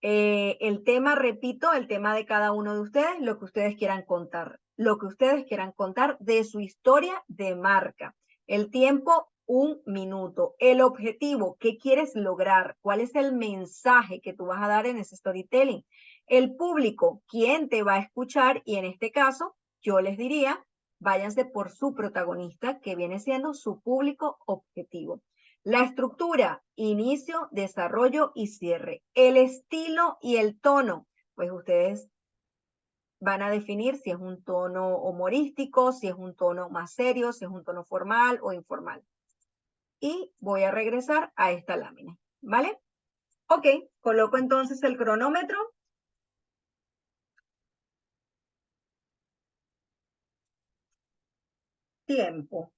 El tema, repito, el tema de cada uno de ustedes, lo que ustedes quieran contar, lo que ustedes quieran contar de su historia de marca. El tiempo, 1 minuto. El objetivo, ¿qué quieres lograr? ¿Cuál es el mensaje que tú vas a dar en ese storytelling? El público, ¿quién te va a escuchar? Y en este caso, yo les diría, váyanse por su protagonista, que viene siendo su público objetivo. La estructura, inicio, desarrollo y cierre. El estilo y el tono, pues ustedes van a definir si es un tono humorístico, si es un tono más serio, si es un tono formal o informal. Y voy a regresar a esta lámina, ¿vale? Ok, coloco entonces el cronómetro. Tiempo.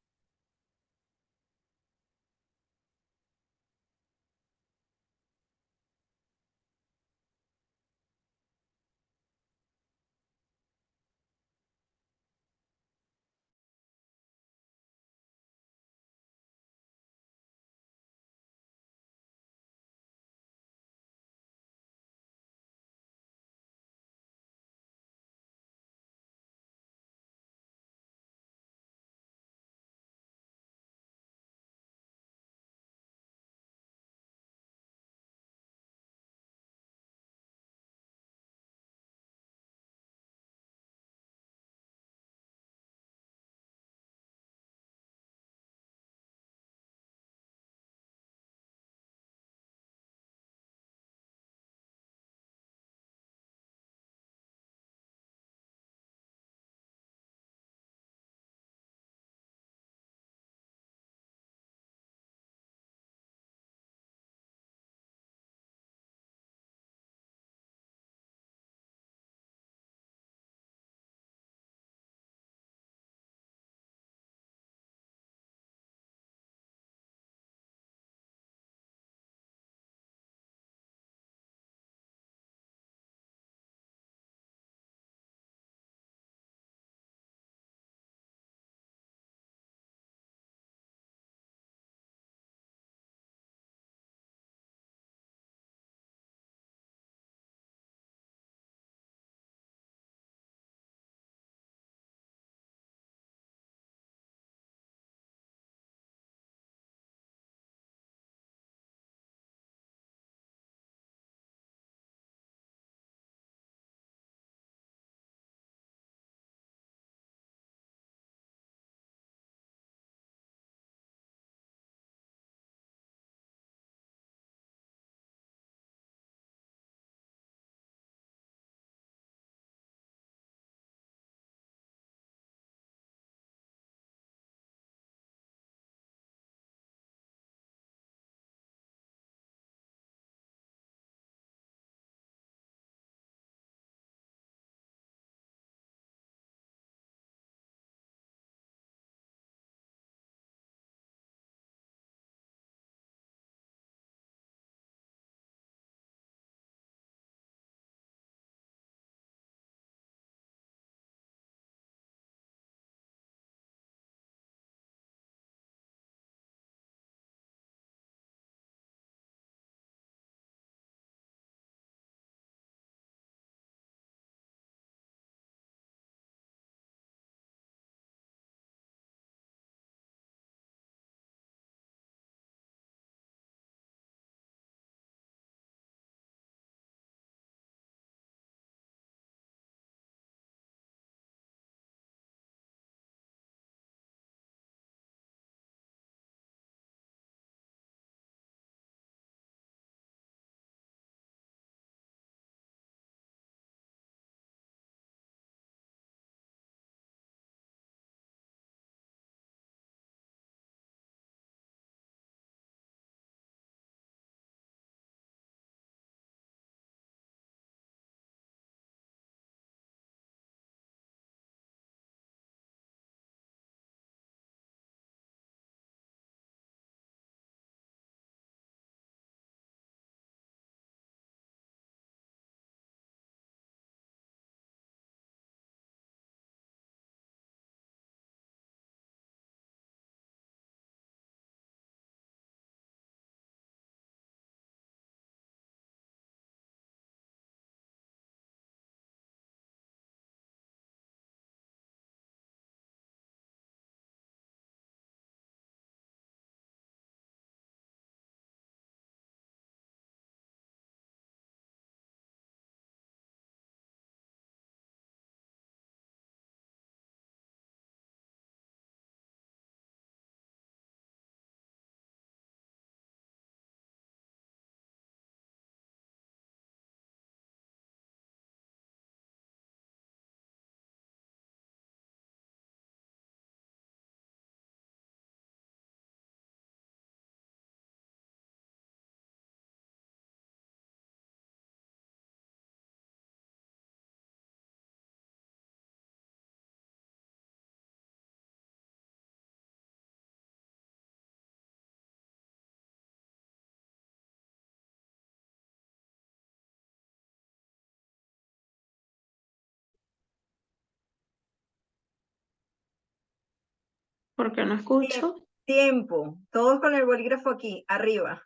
porque no escucho. Tiempo. Todos con el bolígrafo aquí, arriba.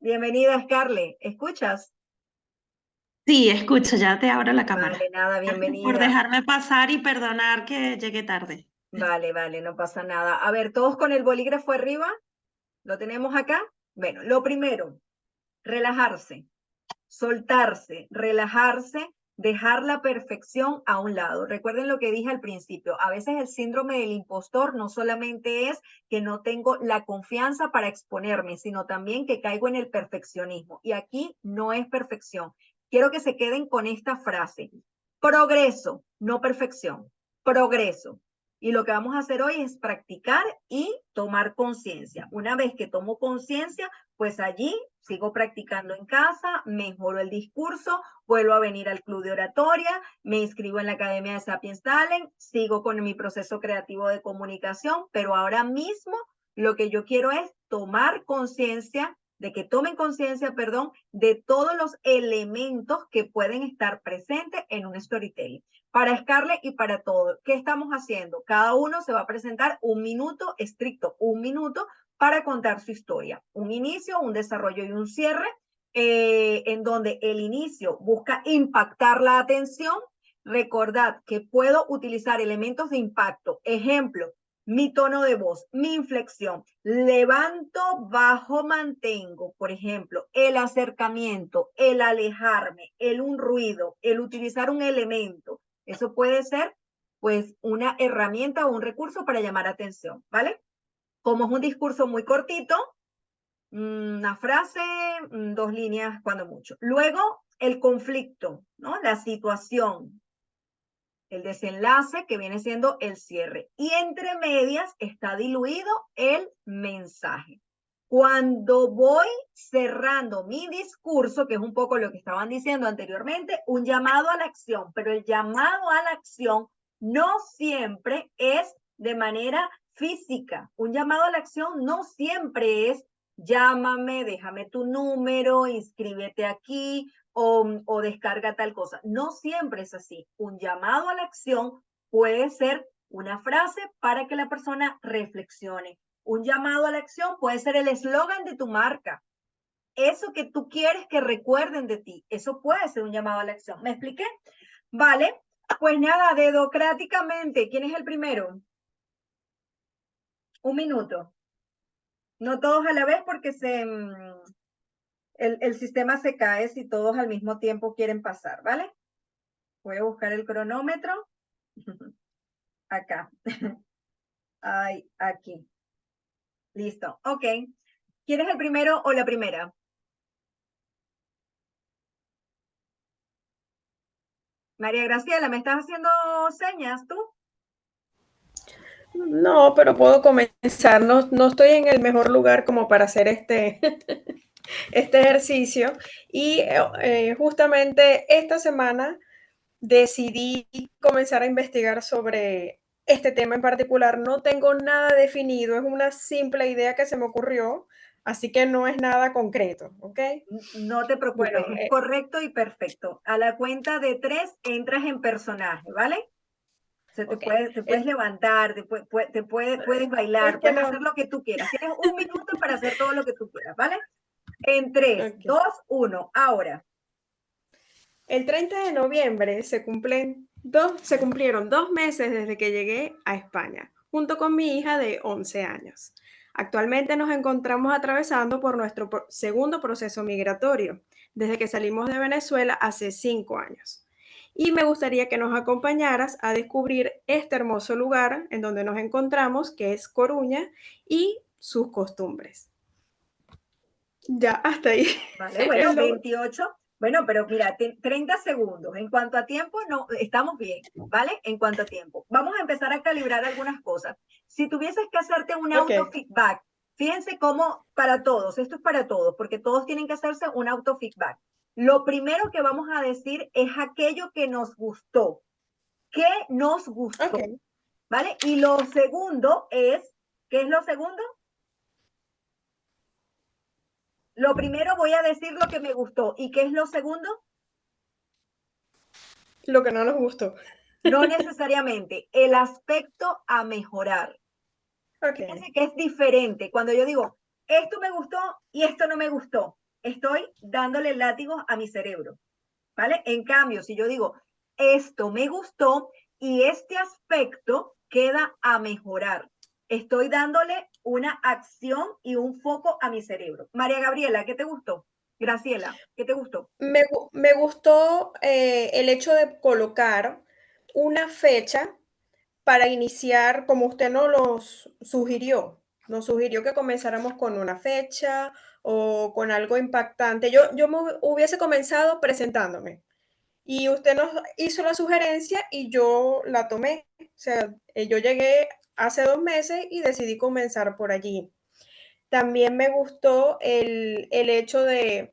Bienvenida, Scarlett. ¿Escuchas? Sí, escucho, ya te abro la cámara. Vale, nada, Gracias por bienvenida. dejarme pasar y perdonar que llegué tarde. Vale, vale, no pasa nada. A ver, todos con el bolígrafo arriba. ¿Lo tenemos acá? Bueno, lo primero, relajarse, soltarse, relajarse, dejar la perfección a un lado. Recuerden lo que dije al principio, a veces el síndrome del impostor no solamente es que no tengo la confianza para exponerme, sino también que caigo en el perfeccionismo. Y aquí no es perfección. Quiero que se queden con esta frase. Progreso, no perfección. Progreso. Y lo que vamos a hacer hoy es practicar y tomar conciencia. Una vez que tomo conciencia, pues allí sigo practicando en casa, mejoro el discurso, vuelvo a venir al club de oratoria, me inscribo en la Academia de Sapiens Talent, sigo con mi proceso creativo de comunicación, pero ahora mismo lo que yo quiero es tomar conciencia, de que tomen conciencia, perdón, de todos los elementos que pueden estar presentes en un storytelling. Para Scarlett y para todo, ¿qué estamos haciendo? Cada uno se va a presentar un minuto estricto, un minuto para contar su historia. Un inicio, un desarrollo y un cierre, en donde el inicio busca impactar la atención. Recordad que puedo utilizar elementos de impacto. Ejemplo, mi tono de voz, mi inflexión. Levanto, bajo, mantengo. Por ejemplo, el acercamiento, el alejarme, el un ruido, el utilizar un elemento. Eso puede ser, pues, una herramienta o un recurso para llamar atención, ¿vale? Como es un discurso muy cortito, una frase, 2 líneas cuando mucho. Luego, el conflicto, ¿no? La situación, el desenlace que viene siendo el cierre. Y entre medias está diluido el mensaje. Cuando voy cerrando mi discurso, que es un poco lo que estaban diciendo anteriormente, un llamado a la acción, pero el llamado a la acción no siempre es de manera física. Un llamado a la acción no siempre es llámame, déjame tu número, inscríbete aquí o descarga tal cosa. No siempre es así. Un llamado a la acción puede ser una frase para que la persona reflexione. Un llamado a la acción puede ser el eslogan de tu marca. Eso que tú quieres que recuerden de ti. Eso puede ser un llamado a la acción. ¿Me expliqué? Vale. Pues nada, dedocráticamente. ¿Quién es el primero? Un minuto. No todos a la vez porque el sistema se cae si todos al mismo tiempo quieren pasar, ¿vale? Voy a buscar el cronómetro. Acá. Ay, aquí. Listo. Ok. ¿Quién es el primero o la primera? María Graciela, ¿me estás haciendo señas tú? No, pero puedo comenzar. No, no estoy en el mejor lugar como para hacer este ejercicio. Y justamente esta semana decidí comenzar a investigar sobre este tema en particular. No tengo nada definido, es una simple idea que se me ocurrió, así que no es nada concreto, ¿ok? No te preocupes, Bueno, es correcto y perfecto. A la cuenta de 3 entras en personaje, ¿vale? O sea, ok. te puedes levantar, puedes Es bailar, que puedes hacer no. lo que tú quieras. Tienes un minuto para hacer todo lo que tú quieras, ¿vale? En 3, Okay. 2, 1, ahora. El 30 de noviembre se cumplieron 2 meses desde que llegué a España, junto con mi hija de 11 años. Actualmente nos encontramos atravesando por nuestro segundo proceso migratorio, desde que salimos de Venezuela hace 5 años. Y me gustaría que nos acompañaras a descubrir este hermoso lugar en donde nos encontramos, que es Coruña, y sus costumbres. Ya, hasta ahí. Vale, bueno, 28. Bueno, pero mira, 30 segundos. En cuanto a tiempo, no, estamos bien, ¿vale? En cuanto a tiempo. Vamos a empezar a calibrar algunas cosas. Si tuvieses que hacerte un Ok. autofeedback, fíjense cómo para todos, esto es para todos, porque todos tienen que hacerse un autofeedback. Lo primero que vamos a decir es aquello que nos gustó. ¿Qué nos gustó? Ok. ¿Vale? Y lo segundo es, ¿qué es lo segundo? Lo primero voy a decir lo que me gustó. ¿Y qué es lo segundo? Lo que no nos gustó. No necesariamente. El aspecto a mejorar. Ok. Fíjense que es diferente. Cuando yo digo, esto me gustó y esto no me gustó, estoy dándole látigos a mi cerebro, ¿vale? En cambio, si yo digo, esto me gustó y este aspecto queda a mejorar, estoy dándole una acción y un foco a mi cerebro. María Gabriela, ¿qué te gustó? Graciela, ¿qué te gustó? Me gustó el hecho de colocar una fecha para iniciar, como usted nos sugirió que comenzáramos con una fecha o con algo impactante. Yo me hubiese comenzado presentándome y usted nos hizo la sugerencia y yo la tomé. O sea, yo llegué hace 2 meses y decidí comenzar por allí. También me gustó el hecho de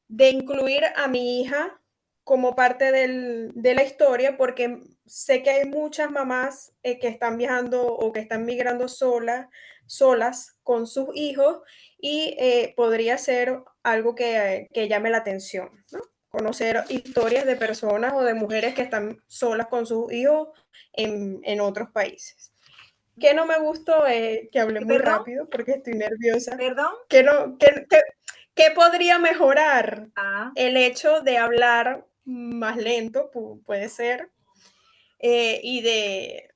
incluir a mi hija como parte de la historia, porque sé que hay muchas mamás que están viajando o que están migrando solas con sus hijos y podría ser algo que llame la atención, ¿no? Conocer historias de personas o de mujeres que están solas con sus hijos en otros países. Que no me gustó que hablé muy ¿Perdón? rápido porque estoy nerviosa. ¿Perdón? Que no, que podría mejorar Ah, el hecho de hablar más lento, puede ser, y de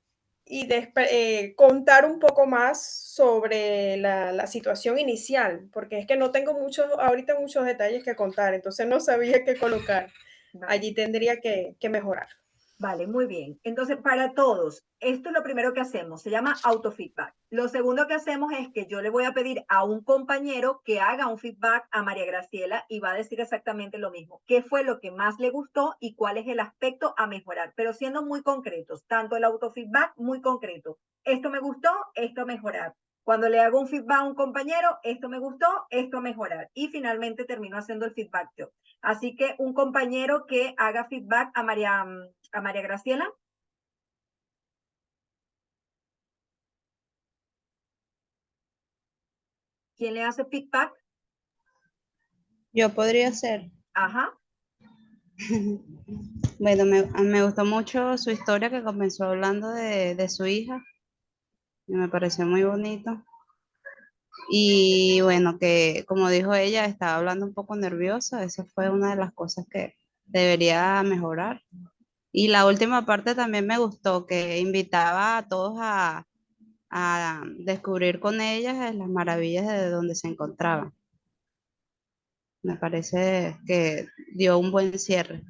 contar un poco más sobre la situación inicial, porque es que no tengo ahorita muchos detalles que contar, entonces no sabía qué colocar. vale. Allí tendría que mejorar. Vale, muy bien. Entonces, para todos, esto es lo primero que hacemos, se llama autofeedback. Lo segundo que hacemos es que yo le voy a pedir a un compañero que haga un feedback a María Graciela y va a decir exactamente lo mismo. ¿Qué fue lo que más le gustó y cuál es el aspecto a mejorar? Pero siendo muy concretos, tanto el autofeedback muy concreto. Esto me gustó, esto a mejorar. Cuando le hago un feedback a un compañero, esto me gustó, esto a mejorar. Y finalmente termino haciendo el feedback yo. Así que un compañero que haga feedback a María Graciela. ¿Quién le hace feedback? Yo podría ser. Ajá. Bueno, me gustó mucho su historia que comenzó hablando de su hija. Y me pareció muy bonito. Y bueno, que como dijo ella, estaba hablando un poco nerviosa. Esa fue una de las cosas que debería mejorar. Y la última parte también me gustó, que invitaba a todos a descubrir con ellas las maravillas de donde se encontraban. Me parece que dio un buen cierre.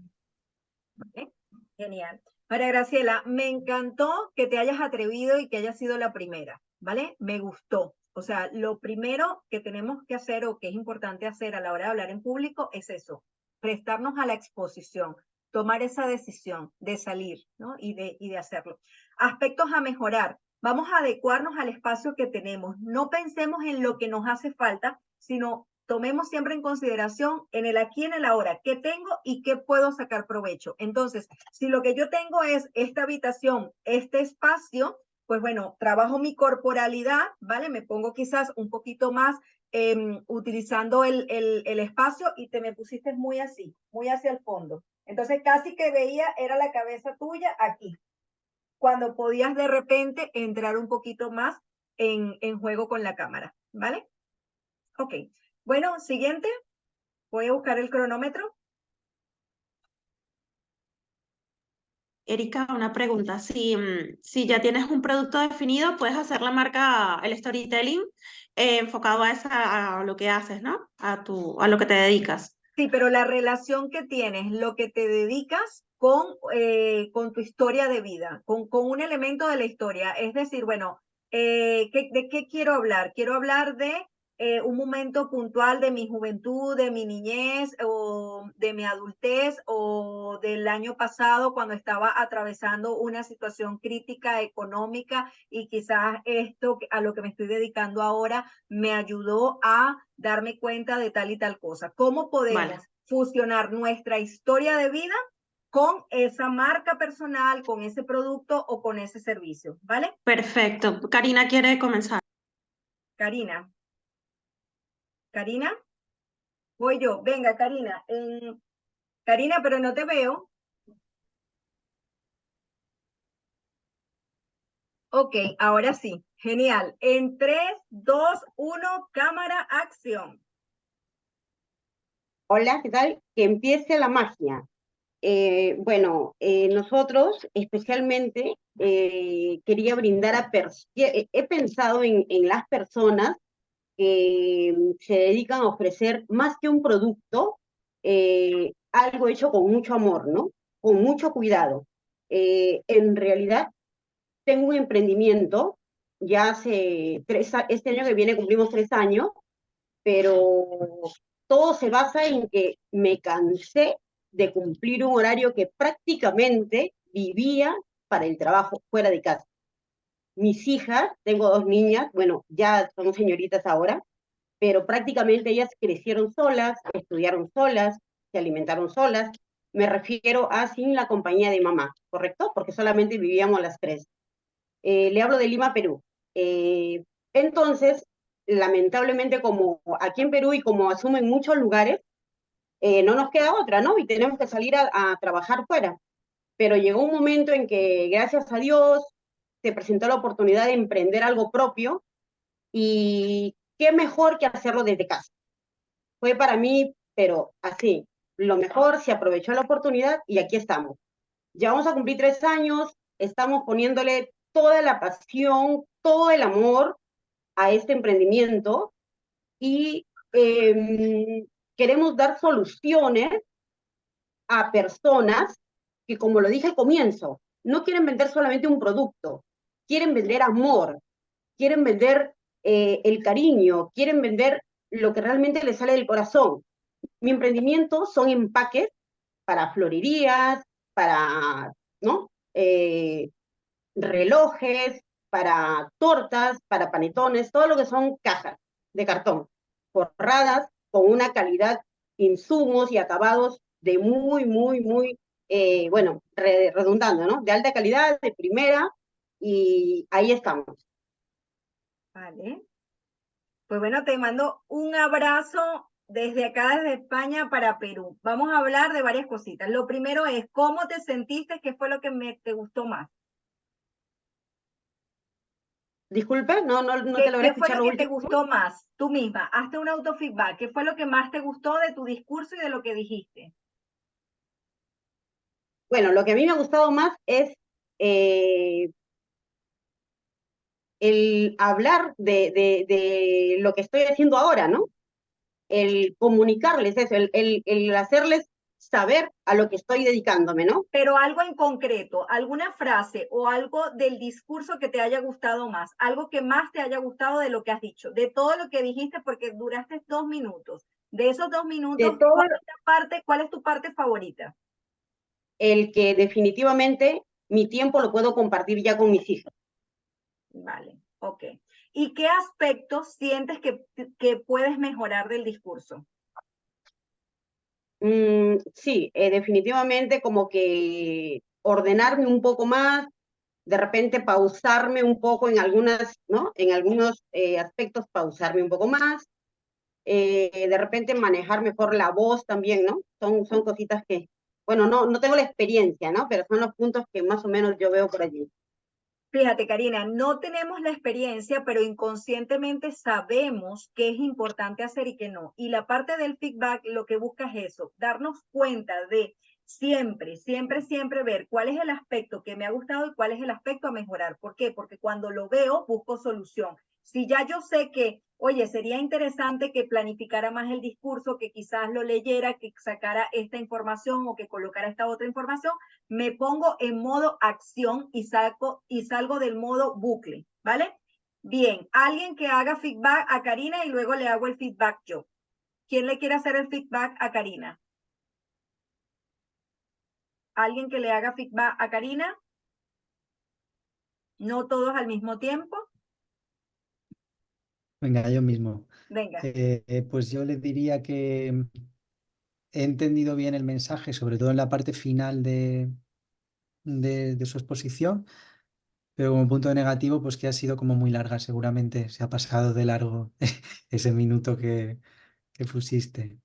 ¿Vale? Genial. María Graciela, me encantó que te hayas atrevido y que hayas sido la primera, ¿vale? Me gustó. O sea, lo primero que tenemos que hacer o que es importante hacer a la hora de hablar en público es eso, prestarnos a la exposición, tomar esa decisión de salir, ¿no? Y de hacerlo. Aspectos a mejorar. Vamos a adecuarnos al espacio que tenemos. No pensemos en lo que nos hace falta, sino tomemos siempre en consideración en el aquí y en el ahora, qué tengo y qué puedo sacar provecho. Entonces, si lo que yo tengo es esta habitación, este espacio, pues bueno, trabajo mi corporalidad, ¿vale? Me pongo quizás un poquito más utilizando el espacio y te me pusiste muy así, muy hacia el fondo. Entonces casi que veía, era la cabeza tuya aquí, cuando podías de repente entrar un poquito más en juego con la cámara, ¿vale? Ok. Bueno, siguiente. Voy a buscar el cronómetro. Erika, una pregunta. Si ya tienes un producto definido, puedes hacer la marca, el storytelling enfocado a lo que haces, ¿no? A lo que te dedicas. Sí, pero la relación que tienes, lo que te dedicas con tu historia de vida, con un elemento de la historia. Es decir, bueno, ¿de qué quiero hablar? Quiero hablar de un momento puntual de mi juventud, de mi niñez o de mi adultez o del año pasado cuando estaba atravesando una situación crítica económica y quizás esto a lo que me estoy dedicando ahora me ayudó a darme cuenta de tal y tal cosa. ¿Cómo podemos Vale, fusionar nuestra historia de vida con esa marca personal, con ese producto o con ese servicio? ¿Vale? perfecto. Karina quiere comenzar. Karina. Karina, voy yo. Venga, Karina. Karina, pero no te veo. Ok, ahora sí. Genial. En 3, 2, 1, cámara, acción. Hola, ¿qué tal? Que empiece la magia. Nosotros especialmente quería brindar he pensado en las personas que se dedican a ofrecer más que un producto, algo hecho con mucho amor, ¿no? Con mucho cuidado. En realidad, tengo un emprendimiento, ya hace este año que viene cumplimos 3 años, pero todo se basa en que me cansé de cumplir un horario que prácticamente vivía para el trabajo fuera de casa. Mis hijas, tengo 2 niñas, bueno, ya son señoritas ahora, pero prácticamente ellas crecieron solas, estudiaron solas, se alimentaron solas. Me refiero a sin la compañía de mamá, ¿correcto? Porque solamente vivíamos las tres. Le hablo de Lima, Perú. Entonces, lamentablemente, como aquí en Perú y como asumo en muchos lugares, no nos queda otra, ¿no? Y tenemos que salir a trabajar fuera. Pero llegó un momento en que, gracias a Dios, se presentó la oportunidad de emprender algo propio y qué mejor que hacerlo desde casa. Fue para mí, pero así, lo mejor, se aprovechó la oportunidad y aquí estamos. Ya vamos a cumplir 3 años, estamos poniéndole toda la pasión, todo el amor a este emprendimiento y queremos dar soluciones a personas que, como lo dije al comienzo, no quieren vender solamente un producto, quieren vender amor, quieren vender el cariño, quieren vender lo que realmente les sale del corazón. Mi emprendimiento son empaques para florerías, para, ¿no? Relojes, para tortas, para panetones, todo lo que son cajas de cartón, forradas con una calidad, insumos y acabados de muy, redundando, ¿no? De alta calidad, de primera, y ahí estamos. Vale. Pues bueno, te mando un abrazo desde acá, desde España para Perú. Vamos a hablar de varias cositas. Lo primero es, ¿cómo te sentiste? ¿Qué fue lo que te gustó más? Disculpe, no te logré ¿Qué fue escuchar lo lo que te último. gustó más? Tú misma, hazte un autofeedback. ¿Qué fue lo que más te gustó de tu discurso y de lo que dijiste? Bueno, lo que a mí me ha gustado más es el hablar de lo que estoy haciendo ahora, ¿no? El comunicarles eso, el hacerles saber a lo que estoy dedicándome, ¿no? Pero algo en concreto, alguna frase o algo del discurso que te haya gustado más, algo que más te haya gustado de lo que has dicho, de todo lo que dijiste, porque duraste 2 minutos. De esos 2 minutos, De todo ¿cuál es tu parte favorita? el que definitivamente mi tiempo lo puedo compartir ya con mis hijos. Vale, ok. ¿Y qué aspectos sientes que puedes mejorar del discurso? Sí, definitivamente como que ordenarme un poco más, de repente pausarme un poco en algunas, ¿no? En algunos aspectos pausarme un poco más, de repente manejar mejor la voz también, ¿no? Son cositas que, bueno, no tengo la experiencia, ¿no? Pero son los puntos que más o menos yo veo por allí. Fíjate, Karina, no tenemos la experiencia, pero inconscientemente sabemos qué es importante hacer y qué no. Y la parte del feedback lo que busca es eso, darnos cuenta de siempre ver cuál es el aspecto que me ha gustado y cuál es el aspecto a mejorar. ¿Por qué? Porque cuando lo veo, busco solución. Si ya yo sé que, oye, sería interesante que planificara más el discurso, que quizás lo leyera, que sacara esta información o que colocara esta otra información, me pongo en modo acción y salgo del modo bucle, ¿vale? Bien, alguien que haga feedback a Karina y luego le hago el feedback yo. ¿Quién le quiere hacer el feedback a Karina? ¿Alguien que le haga feedback a Karina? No todos al mismo tiempo. Venga, yo mismo. Venga. Pues yo le diría que he entendido bien el mensaje, sobre todo en la parte final de su exposición, pero como punto negativo, pues que ha sido como muy larga, seguramente se ha pasado de largo ese minuto que pusiste.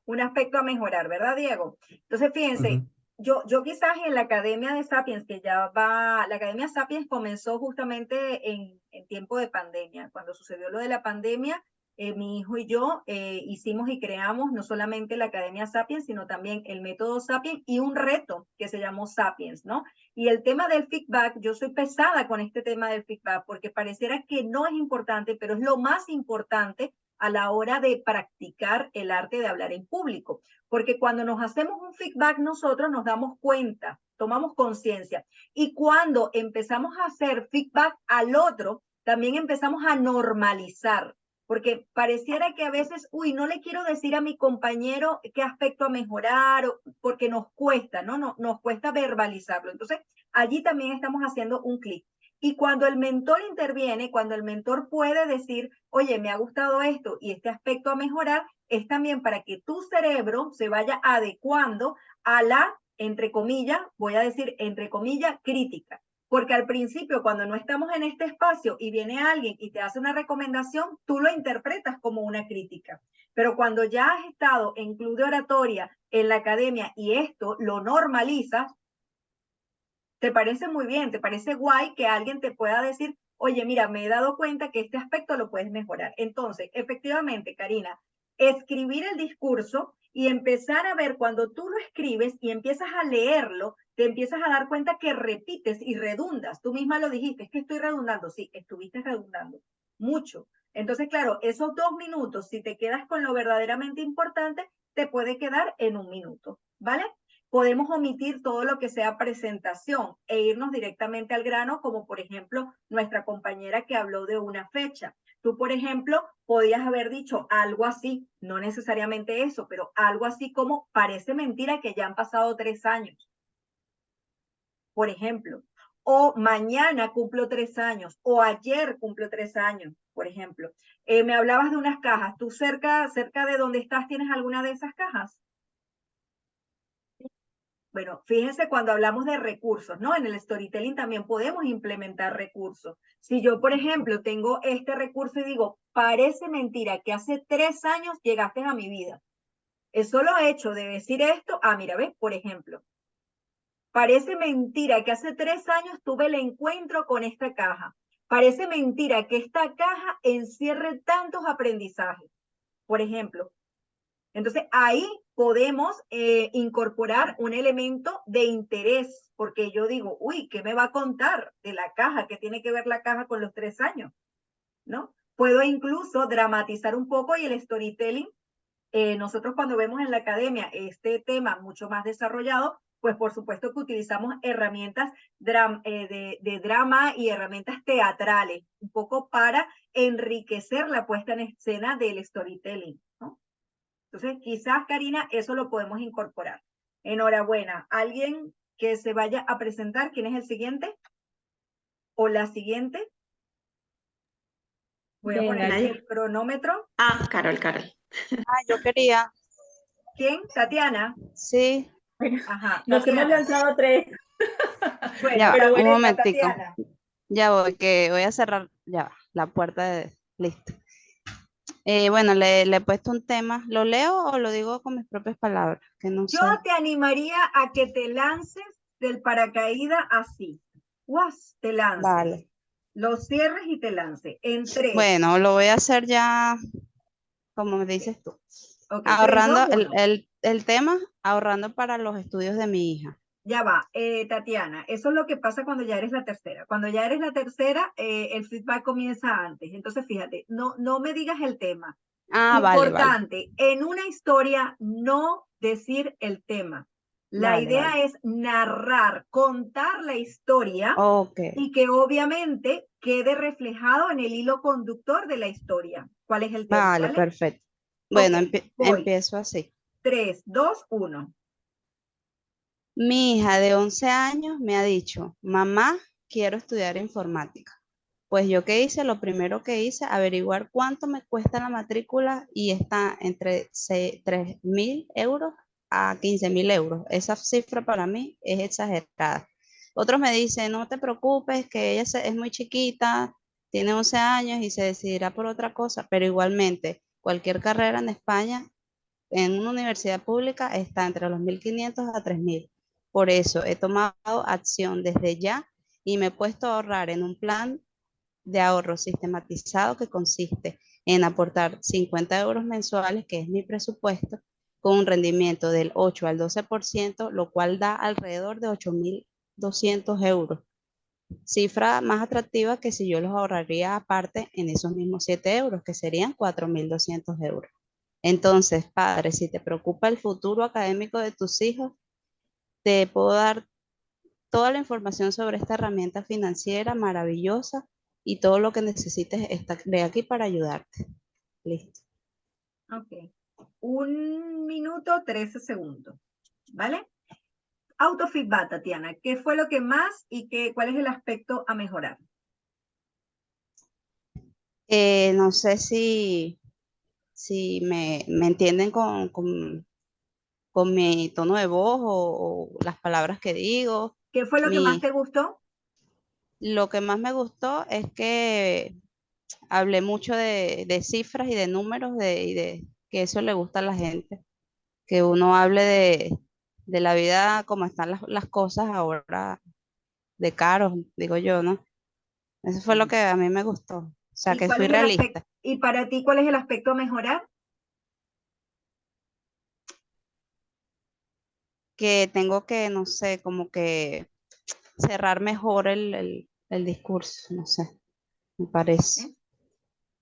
Un aspecto a mejorar, ¿verdad, Diego? Entonces, fíjense, Ujú. yo quizás en la Academia de Sapiens, que ya va, la Academia Sapiens comenzó justamente en tiempo de pandemia. Cuando sucedió lo de la pandemia, mi hijo y yo hicimos y creamos no solamente la Academia Sapiens, sino también el método Sapiens y un reto que se llamó Sapiens, ¿no? Y el tema del feedback, yo soy pesada con este tema del feedback porque pareciera que no es importante, pero es lo más importante a la hora de practicar el arte de hablar en público. Porque cuando nos hacemos un feedback nosotros nos damos cuenta, tomamos conciencia. Y cuando empezamos a hacer feedback al otro, también empezamos a normalizar. Porque pareciera que a veces, uy, no le quiero decir a mi compañero qué aspecto a mejorar, porque nos cuesta, ¿no? Nos cuesta verbalizarlo. Entonces, allí también estamos haciendo un clic. Y cuando el mentor interviene, cuando el mentor puede decir, oye, me ha gustado esto y este aspecto a mejorar, es también para que tu cerebro se vaya adecuando a la, entre comillas, voy a decir, entre comillas, crítica. Porque al principio, cuando no estamos en este espacio y viene alguien y te hace una recomendación, tú lo interpretas como una crítica. Pero cuando ya has estado en club de oratoria, en la academia, y esto lo normalizas, te parece muy bien, te parece guay que alguien te pueda decir, oye, mira, me he dado cuenta que este aspecto lo puedes mejorar. Entonces, efectivamente, Karina, escribir el discurso y empezar a ver cuando tú lo escribes y empiezas a leerlo, te empiezas a dar cuenta que repites y redundas. Tú misma lo dijiste, es que estoy redundando. Sí, estuviste redundando mucho. Entonces, claro, esos 2 minutos, si te quedas con lo verdaderamente importante, te puede quedar en 1 minuto, ¿vale? Podemos omitir todo lo que sea presentación e irnos directamente al grano, como por ejemplo nuestra compañera que habló de una fecha. Tú, por ejemplo, podías haber dicho algo así, no necesariamente eso, pero algo así como parece mentira que ya han pasado 3 años, por ejemplo. O mañana cumplo 3 años, o ayer cumplo 3 años, por ejemplo. Me hablabas de unas cajas. ¿Tú cerca de donde estás tienes alguna de esas cajas? Bueno, fíjense cuando hablamos de recursos, ¿no? En el storytelling también podemos implementar recursos. Si yo, por ejemplo, tengo este recurso y digo, parece mentira que hace 3 años llegaste a mi vida. El solo hecho de decir esto, mira, ¿ves? Por ejemplo, parece mentira que hace 3 años tuve el encuentro con esta caja. Parece mentira que esta caja encierre tantos aprendizajes. Por ejemplo, entonces, ahí podemos incorporar un elemento de interés, porque yo digo, uy, ¿qué me va a contar de la caja? ¿Qué tiene que ver la caja con los 3 años? ¿No? Puedo incluso dramatizar un poco y el storytelling, nosotros cuando vemos en la academia este tema mucho más desarrollado, pues por supuesto que utilizamos herramientas de drama y herramientas teatrales, un poco para enriquecer la puesta en escena del storytelling, ¿no? Entonces, quizás, Karina, eso lo podemos incorporar. Enhorabuena. ¿Alguien que se vaya a presentar? ¿Quién es el siguiente? ¿O la siguiente? Voy a poner aquí el cronómetro. Carol. Yo quería, ¿Quién? Tatiana. sí, Ajá. Nos hemos Tatiana. lanzado 3. Bueno, ya, pero un bueno, momentico, Tatiana. ya voy, que voy a cerrar, ya, la puerta de, listo. Bueno, le he puesto un tema, ¿lo leo o lo digo con mis propias palabras? Que no Yo sé. te animaría a que te lances del paracaídas así. ¡Guas! Te lances. Vale. Lo cierres y te lances. En 3. Bueno, lo voy a hacer ya, como me dices tú. Okay, 3, 2, Ahorrando 1. el tema, ahorrando para los estudios de mi hija. Ya va, Tatiana, eso es lo que pasa cuando ya eres la tercera. Cuando ya eres la tercera, el feedback comienza antes. Entonces, fíjate, no me digas el tema. Vale, vale. Importante, en una historia no decir el tema. La Vale, idea vale. es narrar, contar la historia Ok, y que obviamente quede reflejado en el hilo conductor de la historia. ¿Cuál es el tema? vale, ¿Vale? perfecto. Ok, Bueno, voy. empiezo así. 3, 2, 1. Mi hija de 11 años me ha dicho, mamá, quiero estudiar informática. Pues yo qué hice, lo primero que hice, averiguar cuánto me cuesta la matrícula y está entre 3.000 euros a 15.000 euros. Esa cifra para mí es exagerada. Otros me dicen, no te preocupes, que ella es muy chiquita, tiene 11 años y se decidirá por otra cosa, pero igualmente cualquier carrera en España, en una universidad pública, está entre los 1.500 a 3.000. Por eso he tomado acción desde ya y me he puesto a ahorrar en un plan de ahorro sistematizado que consiste en aportar 50 euros mensuales, que es mi presupuesto, con un rendimiento del 8 al 12%, lo cual da alrededor de 8.200 euros. Cifra más atractiva que si yo los ahorraría aparte en esos mismos 7 euros, que serían 4.200 euros. Entonces, padre, si te preocupa el futuro académico de tus hijos, te puedo dar toda la información sobre esta herramienta financiera maravillosa y todo lo que necesites estaré aquí para ayudarte. Listo. Ok. 1 minuto, 13 segundos. ¿Vale? Autofeedback, Tatiana. ¿Qué fue lo que más y cuál es el aspecto a mejorar? No sé si me entienden con mi tono de voz o las palabras que digo. ¿Qué fue lo que más te gustó? Lo que más me gustó es que hablé mucho de cifras y de números y de que eso le gusta a la gente, que uno hable de la vida como están las cosas ahora, de caros, digo yo, ¿no? Eso fue lo que a mí me gustó, o sea, ¿Y que cuál fui es el aspecto? realista, ¿Y para ti cuál es el aspecto a mejorar? que tengo que, no sé, como que cerrar mejor el discurso, no sé, me parece. ¿Eh?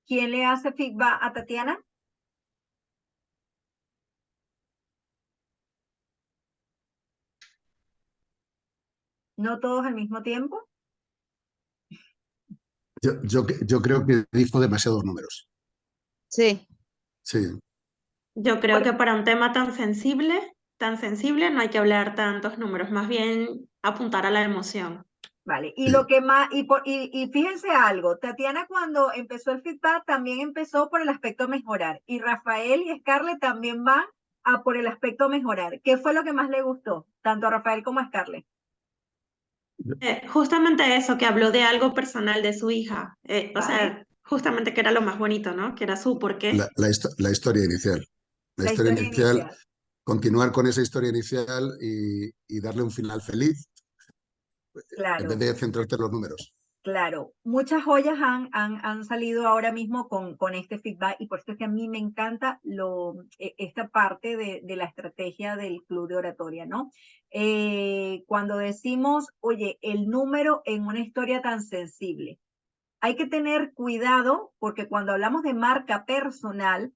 ¿Quién le hace feedback a Tatiana? ¿No todos al mismo tiempo? Yo creo que dijo demasiados números. Sí, Sí, Yo creo Por- que para un tema tan sensible, no hay que hablar tantos números, más bien apuntar a la emoción. Vale, y sí. lo que más, y fíjense algo, Tatiana cuando empezó el feedback también empezó por el aspecto mejorar, y Rafael y Scarlett también van a por el aspecto mejorar. ¿Qué fue lo que más le gustó, tanto a Rafael como a Scarlett? Justamente eso, que habló de algo personal de su hija. O Vale, sea, justamente que era lo más bonito, ¿no? Que era su porqué. La historia inicial. La la historia historia inicial, inicial. continuar con esa historia inicial y darle un final feliz en vez Claro, de centrarte en los números. claro. Muchas joyas han salido ahora mismo con este feedback y por eso es que a mí me encanta esta parte de la estrategia del club de oratoria, ¿no? Cuando decimos, oye, el número en una historia tan sensible, hay que tener cuidado porque cuando hablamos de marca personal,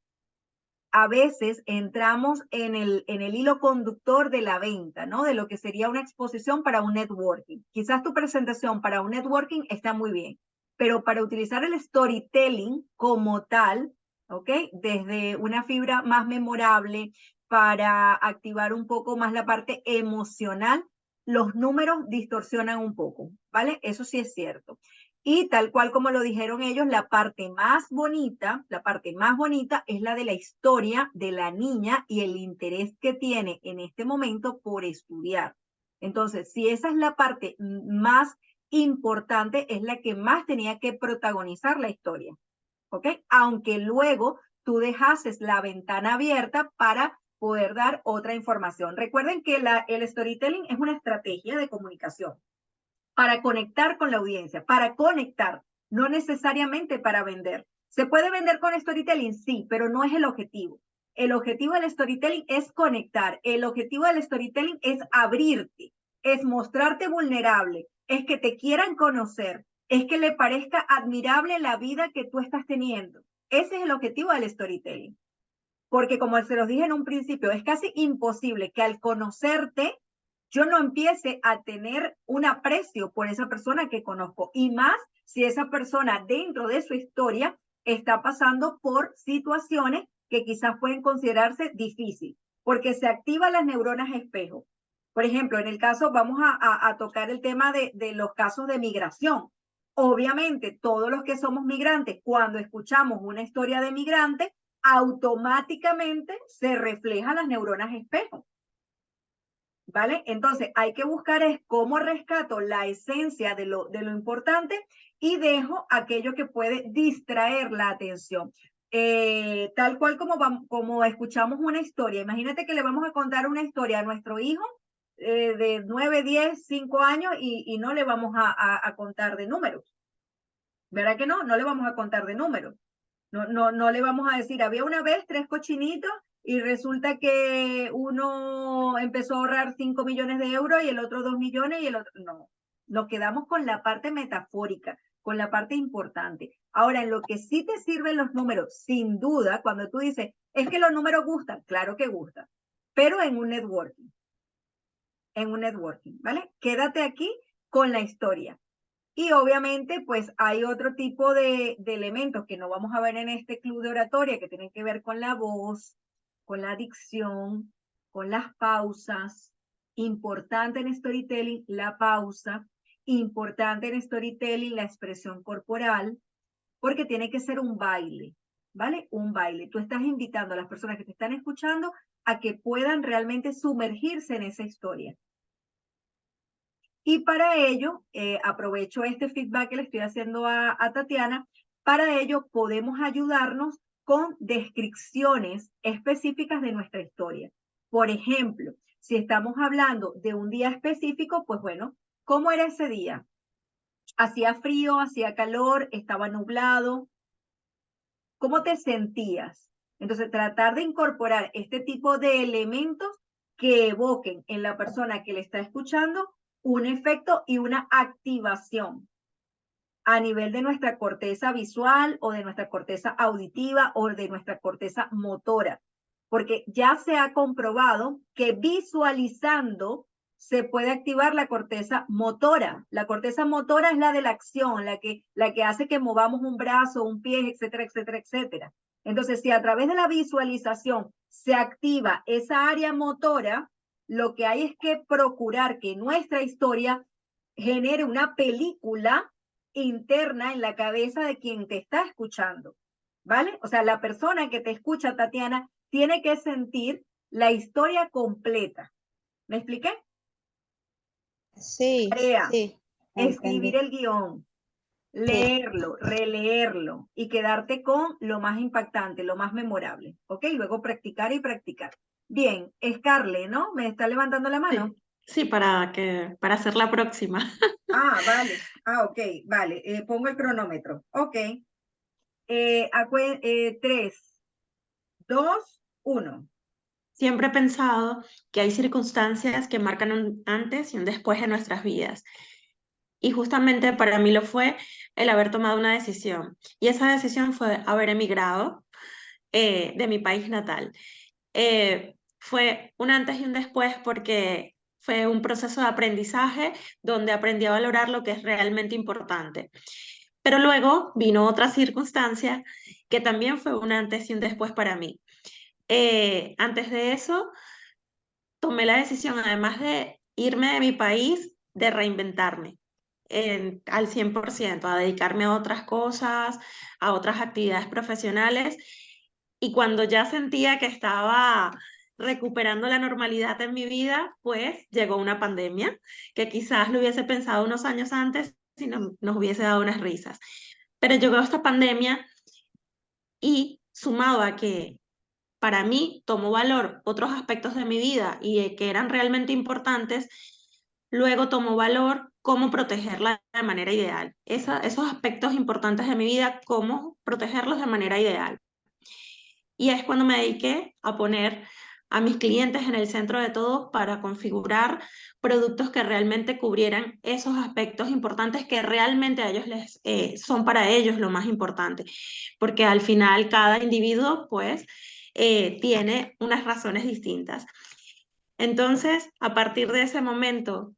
a veces entramos en el hilo conductor de la venta, ¿no? De lo que sería una exposición para un networking. Quizás tu presentación para un networking está muy bien, pero para utilizar el storytelling como tal, ¿ok? Desde una fibra más memorable, para activar un poco más la parte emocional, los números distorsionan un poco, ¿vale? Eso sí es cierto. Y tal cual como lo dijeron ellos, la parte más bonita es la de la historia de la niña y el interés que tiene en este momento por estudiar. Entonces, si esa es la parte más importante, es la que más tenía que protagonizar la historia, ¿ok? Aunque luego tú dejases la ventana abierta para poder dar otra información. Recuerden que el storytelling es una estrategia de comunicación para conectar con la audiencia, para conectar, no necesariamente para vender. ¿Se puede vender con storytelling? Sí, pero no es el objetivo. El objetivo del storytelling es conectar. El objetivo del storytelling es abrirte, es mostrarte vulnerable, es que te quieran conocer, es que le parezca admirable la vida que tú estás teniendo. Ese es el objetivo del storytelling. Porque como se los dije en un principio, es casi imposible que al conocerte yo no empiece a tener un aprecio por esa persona que conozco. Y más si esa persona dentro de su historia está pasando por situaciones que quizás pueden considerarse difíciles, porque se activan las neuronas espejo. Por ejemplo, en el caso, vamos a tocar el tema de los casos de migración. Obviamente, todos los que somos migrantes, cuando escuchamos una historia de migrante, automáticamente se reflejan las neuronas espejo. ¿Vale? Entonces hay que buscar es cómo rescato la esencia de lo importante y dejo aquello que puede distraer la atención. Tal cual como escuchamos una historia, imagínate que le vamos a contar una historia a nuestro hijo de 9, 10, 5 años y no le vamos a contar de números. ¿Verdad que no? No le vamos a contar de números. No le vamos a decir, había una vez 3 cochinitos y resulta que uno empezó a ahorrar 5 millones de euros y el otro 2 millones y el otro, no. Nos quedamos con la parte metafórica, con la parte importante. Ahora, en lo que sí te sirven los números, sin duda, cuando tú dices, es que los números gustan, claro que gustan, pero en un networking, ¿vale? Quédate aquí con la historia. Y obviamente, pues hay otro tipo de elementos que no vamos a ver en este club de oratoria que tienen que ver con la voz, con la dicción, con las pausas. Importante en storytelling, la pausa. Importante en storytelling, la expresión corporal, porque tiene que ser un baile, ¿vale? Un baile. Tú estás invitando a las personas que te están escuchando a que puedan realmente sumergirse en esa historia. Y para ello, aprovecho este feedback que le estoy haciendo a Tatiana, para ello podemos ayudarnos con descripciones específicas de nuestra historia. Por ejemplo, si estamos hablando de un día específico, pues bueno, ¿cómo era ese día? ¿Hacía frío, hacía calor, estaba nublado? ¿Cómo te sentías? Entonces, tratar de incorporar este tipo de elementos que evoquen en la persona que le está escuchando un efecto y una activación a nivel de nuestra corteza visual o de nuestra corteza auditiva o de nuestra corteza motora. Porque ya se ha comprobado que visualizando se puede activar la corteza motora. La corteza motora es la de la acción, la que hace que movamos un brazo, un pie, etcétera, etcétera, etcétera. Entonces, si a través de la visualización se activa esa área motora, lo que hay es que procurar que nuestra historia genere una película interna en la cabeza de quien te está escuchando, ¿vale? O sea, la persona que te escucha, Tatiana, tiene que sentir la historia completa. ¿Me expliqué? Sí, Tarea, sí, escribir entendí. el guión, Sí. leerlo, releerlo y quedarte con lo más impactante, lo más memorable, ¿ok? Luego practicar y practicar. Bien, Scarlett, ¿no? ¿Me está levantando la mano? Sí, para hacer la próxima. Ah, vale. Ah, ok, vale. Pongo el cronómetro. Ok. 3, 2, 1. Siempre he pensado que hay circunstancias que marcan un antes y un después en nuestras vidas. Y justamente para mí lo fue el haber tomado una decisión. Y esa decisión fue haber emigrado de mi país natal. Fue un antes y un después porque fue un proceso de aprendizaje donde aprendí a valorar lo que es realmente importante. Pero luego vino otra circunstancia que también fue un antes y un después para mí. Antes de eso, tomé la decisión, además de irme de mi país, de reinventarme al 100%, a dedicarme a otras cosas, a otras actividades profesionales. Y cuando ya sentía que estaba recuperando la normalidad en mi vida, pues llegó una pandemia que quizás lo hubiese pensado unos años antes y nos hubiese dado unas risas. Pero llegó esta pandemia y sumado a que para mí tomó valor otros aspectos de mi vida y que eran realmente importantes, luego tomó valor cómo protegerla de manera ideal. Esos aspectos importantes de mi vida, cómo protegerlos de manera ideal. Y es cuando me dediqué a poner a mis clientes en el centro de todo para configurar productos que realmente cubrieran esos aspectos importantes que realmente a ellos son para ellos lo más importante, porque al final cada individuo pues tiene unas razones distintas. Entonces, a partir de ese momento,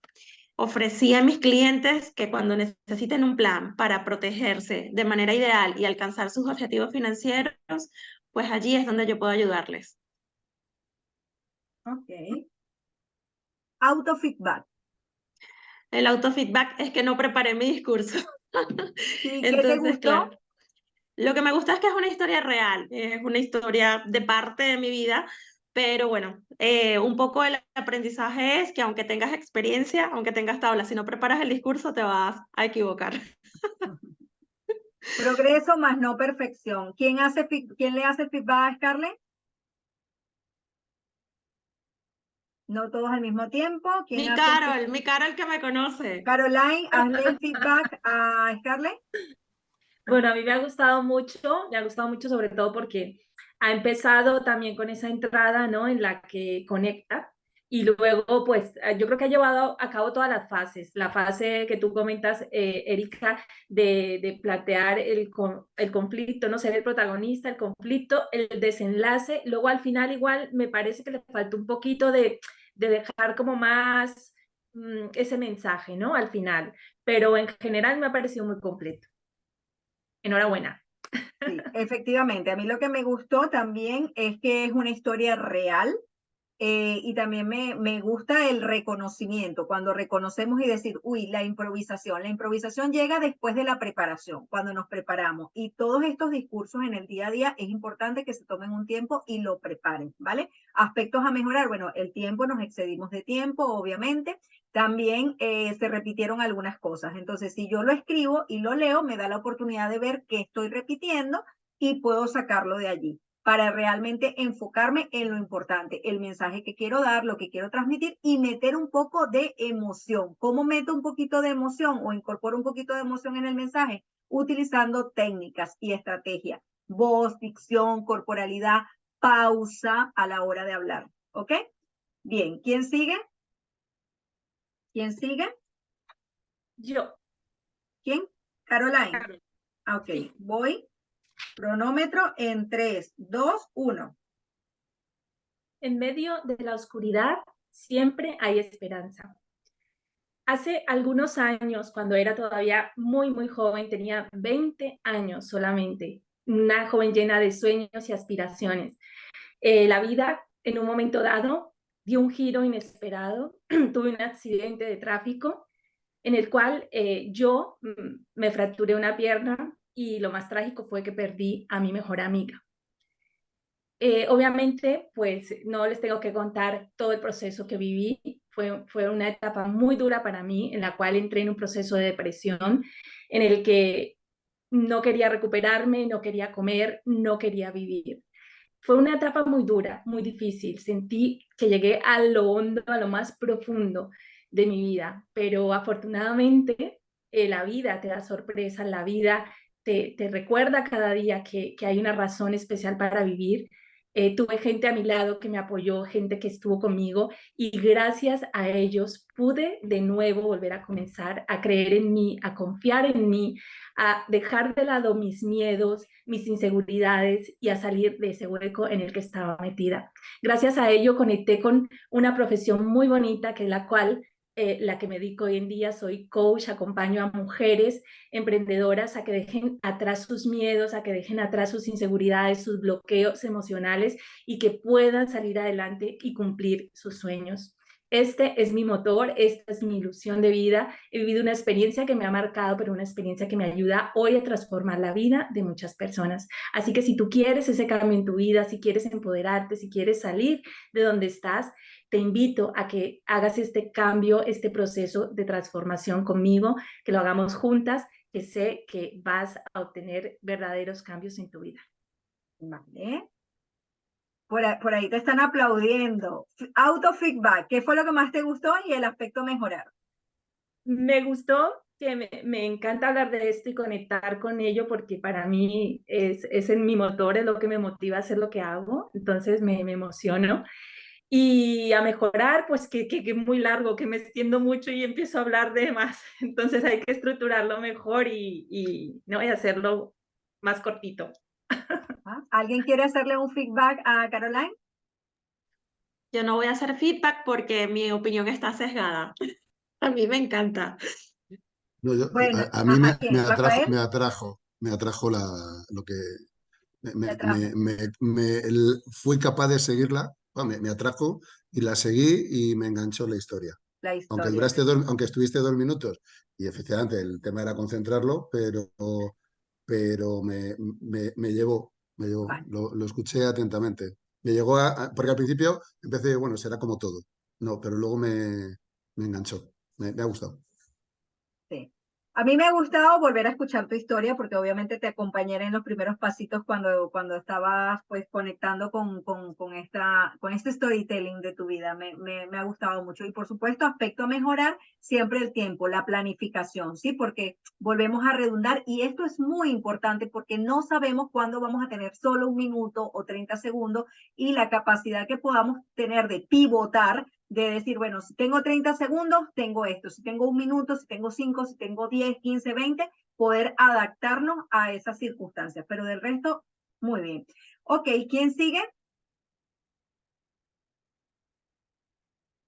ofrecí a mis clientes que cuando necesiten un plan para protegerse de manera ideal y alcanzar sus objetivos financieros, pues allí es donde yo puedo ayudarles. Ok. Autofeedback. El autofeedback es que no preparé mi discurso. Sí, ¿qué te Entonces, gustó? claro, lo que me gusta es que es una historia real, es una historia de parte de mi vida, pero bueno, un poco el aprendizaje es que aunque tengas experiencia, aunque tengas tablas, si no preparas el discurso te vas a equivocar. Progreso más no perfección. ¿Quién le hace feedback a Scarlett? No todos al mismo tiempo. ¿Quién Mi hace Carol que me conoce. Caroline, hazle el feedback a Scarlett. Bueno, a mí me ha gustado mucho sobre todo porque ha empezado también con esa entrada, ¿no? En la que conecta y luego, pues, yo creo que ha llevado a cabo todas las fases. La fase que tú comentas, Erika, de plantear el conflicto, no ser el protagonista, el conflicto, el desenlace. Luego al final igual me parece que le falta un poquito de dejar como más ese mensaje, ¿no? Al final. Pero en general me ha parecido muy completo. Enhorabuena. Sí, efectivamente. A mí lo que me gustó también es que es una historia real. Y también me gusta el reconocimiento, cuando reconocemos y decir, uy, la improvisación llega después de la preparación, cuando nos preparamos. Y todos estos discursos en el día a día es importante que se tomen un tiempo y lo preparen, ¿vale? Aspectos a mejorar, bueno, el tiempo, nos excedimos de tiempo, obviamente. También se repitieron algunas cosas. Entonces, si yo lo escribo y lo leo, me da la oportunidad de ver qué estoy repitiendo y puedo sacarlo de allí para realmente enfocarme en lo importante, el mensaje que quiero dar, lo que quiero transmitir y meter un poco de emoción. ¿Cómo meto un poquito de emoción o incorporo un poquito de emoción en el mensaje? Utilizando técnicas y estrategias. Voz, dicción, corporalidad, pausa a la hora de hablar. ¿Ok? Bien, ¿quién sigue? ¿Quién sigue? Yo. ¿Quién? Caroline. Carol. Ok, Sí. voy. Cronómetro en 3, 2, 1. En medio de la oscuridad siempre hay esperanza. Hace algunos años, cuando era todavía muy, muy joven, tenía 20 años solamente, una joven llena de sueños y aspiraciones. La vida, en un momento dado, dio un giro inesperado. Tuve un accidente de tráfico en el cual yo me fracturé una pierna y lo más trágico fue que perdí a mi mejor amiga. Obviamente, pues no les tengo que contar todo el proceso que viví. Fue una etapa muy dura para mí, en la cual entré en un proceso de depresión, en el que no quería recuperarme, no quería comer, no quería vivir. Fue una etapa muy dura, muy difícil. Sentí que llegué a lo hondo, a lo más profundo de mi vida, pero afortunadamente la vida te da sorpresas, la vida te recuerda cada día que hay una razón especial para vivir. Tuve gente a mi lado que me apoyó, gente que estuvo conmigo y gracias a ellos pude de nuevo volver a comenzar a creer en mí, a confiar en mí, a dejar de lado mis miedos, mis inseguridades y a salir de ese hueco en el que estaba metida. Gracias a ello conecté con una profesión muy bonita que es la cual la que me dedico hoy en día. Soy coach, acompaño a mujeres emprendedoras a que dejen atrás sus miedos, a que dejen atrás sus inseguridades, sus bloqueos emocionales y que puedan salir adelante y cumplir sus sueños. Este es mi motor, esta es mi ilusión de vida. He vivido una experiencia que me ha marcado, pero una experiencia que me ayuda hoy a transformar la vida de muchas personas. Así que si tú quieres ese cambio en tu vida, si quieres empoderarte, si quieres salir de donde estás, te invito a que hagas este cambio, este proceso de transformación conmigo, que lo hagamos juntas, que sé que vas a obtener verdaderos cambios en tu vida. Vale. Por ahí te están aplaudiendo. Autofeedback, ¿qué fue lo que más te gustó y el aspecto mejorar? Me gustó que me encanta hablar de esto y conectar con ello porque para mí es en mi motor, es lo que me motiva a hacer lo que hago, entonces me emociono. Y a mejorar, pues que es muy largo, que me extiendo mucho y empiezo a hablar de más, entonces hay que estructurarlo mejor y no voy a hacerlo más cortito. ¿Alguien quiere hacerle un feedback a Caroline? Yo no voy a hacer feedback porque mi opinión está sesgada. A mí me encanta. No, Bueno, a mí me, ¿quién? ¿Rafael? me atrajo lo que Te atrajo. fui capaz de seguirla, bueno, me atrajo y la seguí y me enganchó la historia. La historia. Aunque estuviste 2 minutos y efectivamente el tema era concentrarlo, pero me llevó, Vale. lo escuché atentamente. Me llegó porque al principio empecé, bueno, será como todo. No, pero luego me enganchó, me ha gustado. Sí. A mí me ha gustado volver a escuchar tu historia porque obviamente te acompañé en los primeros pasitos cuando estabas pues conectando con este storytelling de tu vida. Me ha gustado mucho. Y por supuesto, aspecto a mejorar, siempre el tiempo, la planificación, ¿sí? Porque volvemos a redundar y esto es muy importante porque no sabemos cuándo vamos a tener solo 1 minuto o 30 segundos y la capacidad que podamos tener de pivotar, de decir, bueno, si tengo 30 segundos, tengo esto, si tengo 1 minuto, si tengo 5, si tengo 10, 15, 20, poder adaptarnos a esas circunstancias, pero del resto, muy bien. Ok, ¿quién sigue?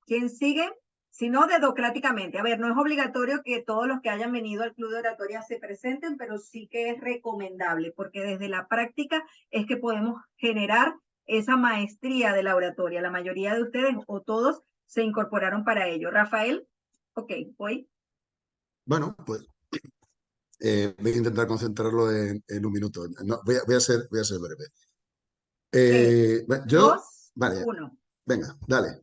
¿Quién sigue? Si no, dedocráticamente. A ver, no es obligatorio que todos los que hayan venido al Club de Oratoria se presenten, pero sí que es recomendable, porque desde la práctica es que podemos generar esa maestría de la oratoria. La mayoría de ustedes o todos se incorporaron para ello. Rafael, ok, voy. Bueno, pues voy a intentar concentrarlo en 1 minuto. No, voy a ser breve. 3, Yo, 2, vale, 1. venga, dale.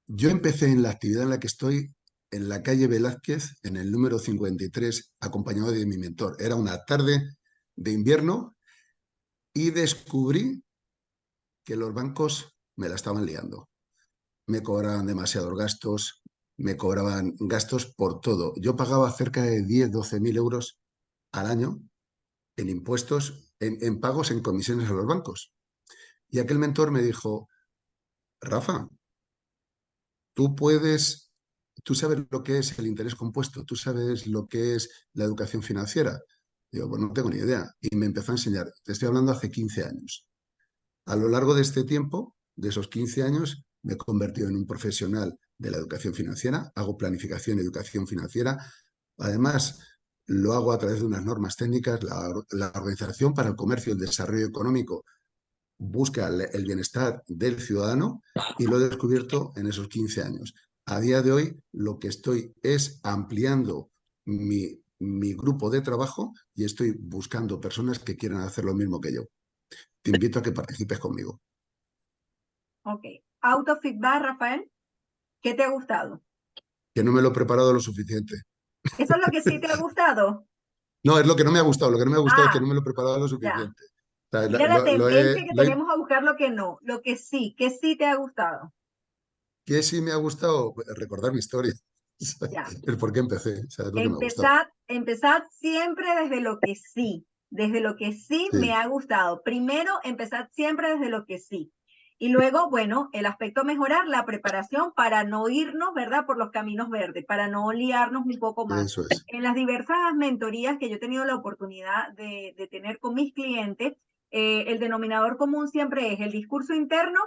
Yo empecé en la actividad en la que estoy en la calle Velázquez, en el número 53, acompañado de mi mentor. Era una tarde de invierno y descubrí que los bancos me la estaban liando. Me cobraban demasiados gastos, me cobraban gastos por todo. Yo pagaba cerca de 10, 12 mil euros al año en impuestos, en pagos, en comisiones a los bancos. Y aquel mentor me dijo, Rafa, tú sabes lo que es el interés compuesto, tú sabes lo que es la educación financiera. Digo, pues no tengo ni idea. Y me empezó a enseñar, te estoy hablando hace 15 años. A lo largo de este tiempo, de esos 15 años, me he convertido en un profesional de la educación financiera, hago planificación y educación financiera. Además, lo hago a través de unas normas técnicas. La Organización para el Comercio y el Desarrollo Económico busca el bienestar del ciudadano y lo he descubierto en esos 15 años. A día de hoy, lo que estoy es ampliando mi grupo de trabajo y estoy buscando personas que quieran hacer lo mismo que yo. Te invito a que participes conmigo. Ok. Autofeedback, Rafael. ¿Qué te ha gustado? Que no me lo he preparado lo suficiente. ¿Eso es lo que sí te ha gustado? No, es lo que no me ha gustado. Lo que no me ha gustado es que Ah, no me lo he preparado lo ya. suficiente. O sea, Mira la tendencia que tenemos a buscar lo que no, lo que sí te ha gustado. ¿Qué sí me ha gustado? Recordar mi historia. Ya. El por qué empecé. O sea, es lo que me ha gustado. Empezad siempre desde lo que sí Sí, me ha gustado. Primero, empezad siempre desde lo que sí. Y luego, bueno, el aspecto a mejorar, la preparación para no irnos, ¿verdad?, por los caminos verdes, para no liarnos un poco más. eso es. En las diversas mentorías que yo he tenido la oportunidad de tener con mis clientes, el denominador común siempre es el discurso interno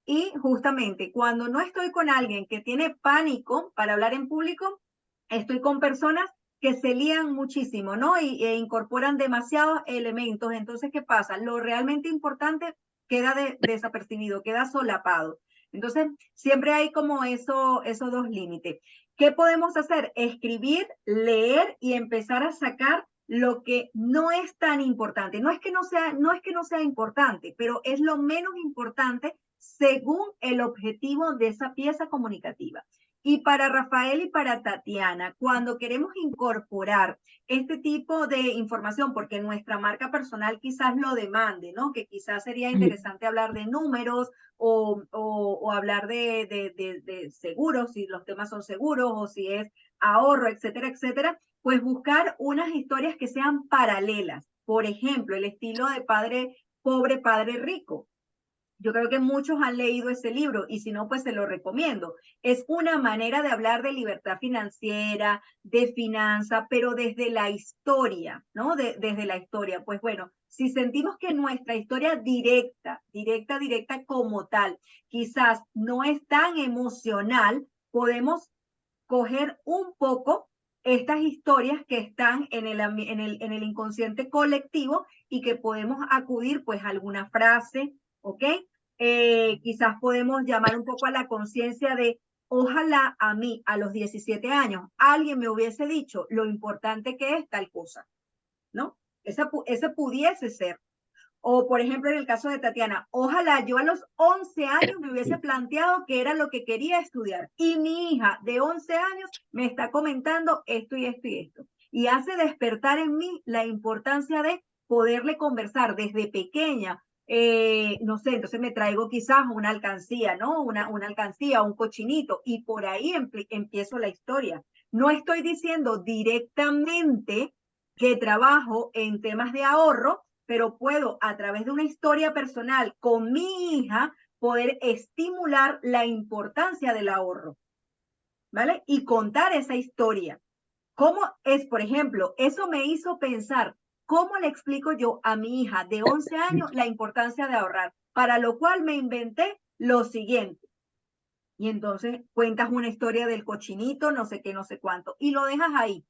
y justamente cuando no estoy con alguien que tiene pánico para hablar en público, estoy con personas que se lían muchísimo, ¿no? E incorporan demasiados elementos. Entonces, ¿qué pasa? Lo realmente importante queda desapercibido, queda solapado. Entonces, siempre hay como esos dos límites. ¿Qué podemos hacer? Escribir, leer y empezar a sacar lo que no es tan importante. No es que no sea importante, pero es lo menos importante según el objetivo de esa pieza comunicativa. Y para Rafael y para Tatiana, cuando queremos incorporar este tipo de información, porque nuestra marca personal quizás lo demande, ¿no? Que quizás sería interesante hablar de números o hablar de seguros, si los temas son seguros o si es ahorro, etcétera, etcétera, pues buscar unas historias que sean paralelas. Por ejemplo, el estilo de padre pobre, padre rico. Yo creo que muchos han leído ese libro y si no, pues se lo recomiendo. Es una manera de hablar de libertad financiera, de finanza, pero desde la historia, ¿no? Desde la historia. Pues bueno, si sentimos que nuestra historia directa como tal, quizás no es tan emocional, podemos coger un poco estas historias que están en el inconsciente colectivo y que podemos acudir pues a alguna frase, ¿ok? Quizás podemos llamar un poco a la conciencia de, ojalá a mí, a los 17 años, alguien me hubiese dicho lo importante que es tal cosa, ¿no? Esa pudiese ser. O, por ejemplo, en el caso de Tatiana, ojalá yo a los 11 años me hubiese planteado que era lo que quería estudiar. Y mi hija de 11 años me está comentando esto y esto y esto. Y hace despertar en mí la importancia de poderle conversar desde pequeña. No sé, entonces me traigo quizás una alcancía, ¿no? Una alcancía, un cochinito, y por ahí empiezo la historia. No estoy diciendo directamente que trabajo en temas de ahorro, pero puedo a través de una historia personal con mi hija poder estimular la importancia del ahorro, ¿vale? Y contar esa historia. ¿Cómo es, por ejemplo, eso me hizo pensar, cómo le explico yo a mi hija de 11 años la importancia de ahorrar? Para lo cual me inventé lo siguiente. Y entonces cuentas una historia del cochinito, no sé qué, no sé cuánto, y lo dejas ahí,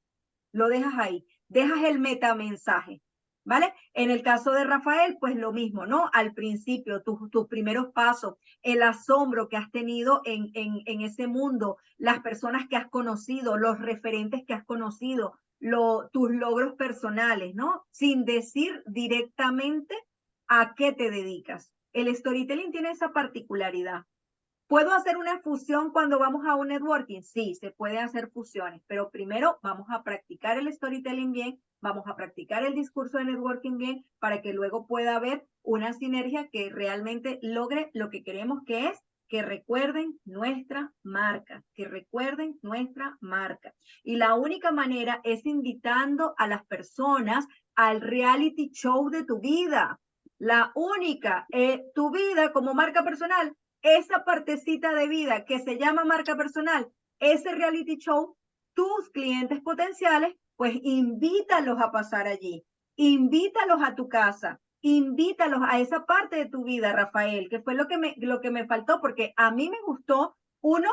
dejas el metamensaje, ¿vale? En el caso de Rafael, pues lo mismo, ¿no? Al principio, tus primeros pasos, el asombro que has tenido en ese mundo, las personas que has conocido, los referentes que has conocido, tus logros personales, ¿no? Sin decir directamente a qué te dedicas. El storytelling tiene esa particularidad. ¿Puedo hacer una fusión cuando vamos a un networking? Sí, se puede hacer fusiones, pero primero vamos a practicar el storytelling bien, vamos a practicar el discurso de networking bien, para que luego pueda haber una sinergia que realmente logre lo que queremos, que es que recuerden nuestra marca, que recuerden nuestra marca. Y la única manera es invitando a las personas al reality show de tu vida. La única, tu vida como marca personal, esa partecita de vida que se llama marca personal, ese reality show, tus clientes potenciales, pues invítalos a pasar allí, invítalos a tu casa, invítalos a esa parte de tu vida, Rafael, que fue lo que me faltó, porque a mí me gustó, uno,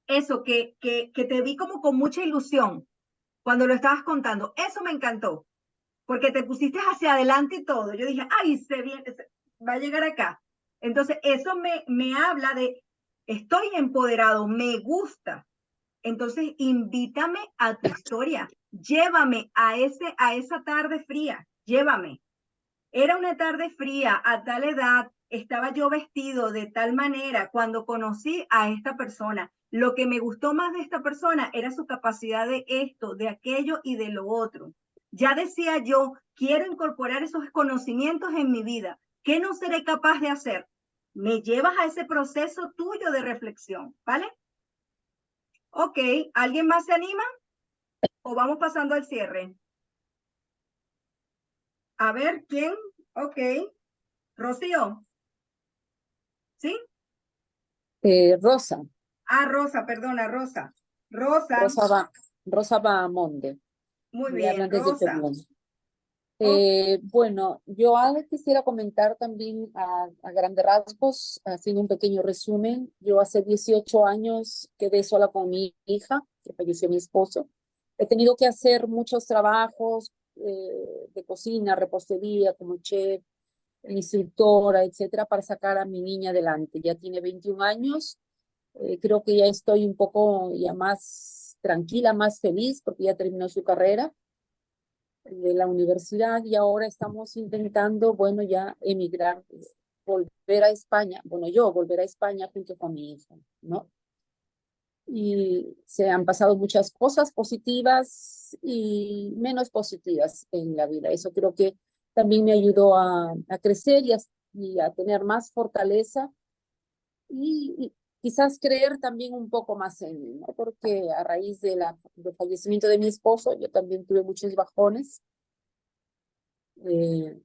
eso, que te vi como con mucha ilusión cuando lo estabas contando, eso me encantó, porque te pusiste hacia adelante y todo. Yo dije, ay, va a llegar acá. Entonces, eso me habla de, estoy empoderado, me gusta. Entonces, invítame a tu historia, llévame a esa tarde fría, llévame. Era una tarde fría, a tal edad, estaba yo vestido de tal manera cuando conocí a esta persona. Lo que me gustó más de esta persona era su capacidad de esto, de aquello y de lo otro. Ya decía yo, quiero incorporar esos conocimientos en mi vida. ¿Qué no seré capaz de hacer? Me llevas a ese proceso tuyo de reflexión, ¿vale? Ok, ¿alguien más se anima? ¿O vamos pasando al cierre? A ver, ¿quién? Ok. Rocío. ¿Sí? Rosa, Ah, Rosa, perdona, Rosa. Rosa, Rosa Bahamonde, muy me bien, hablan desde Rosa. Perú. Oh, Bueno, yo ahora quisiera comentar también a grandes rasgos, haciendo un pequeño resumen. Yo hace 18 años quedé sola con mi hija, que falleció mi esposo. He tenido que hacer muchos trabajos de cocina, repostería, como chef, instructora, etcétera, para sacar a mi niña adelante. Ya tiene 21 años. Creo que ya estoy un poco ya más tranquila, más feliz, porque ya terminó su carrera de la universidad y ahora estamos intentando, bueno, ya emigrar, volver a España, bueno, yo volver a España junto con mi hija, ¿no? Y se han pasado muchas cosas positivas y menos positivas en la vida. Eso creo que también me ayudó a crecer y a tener más fortaleza y quizás creer también un poco más en mí, ¿no? Porque a raíz del fallecimiento de mi esposo, yo también tuve muchos bajones eh,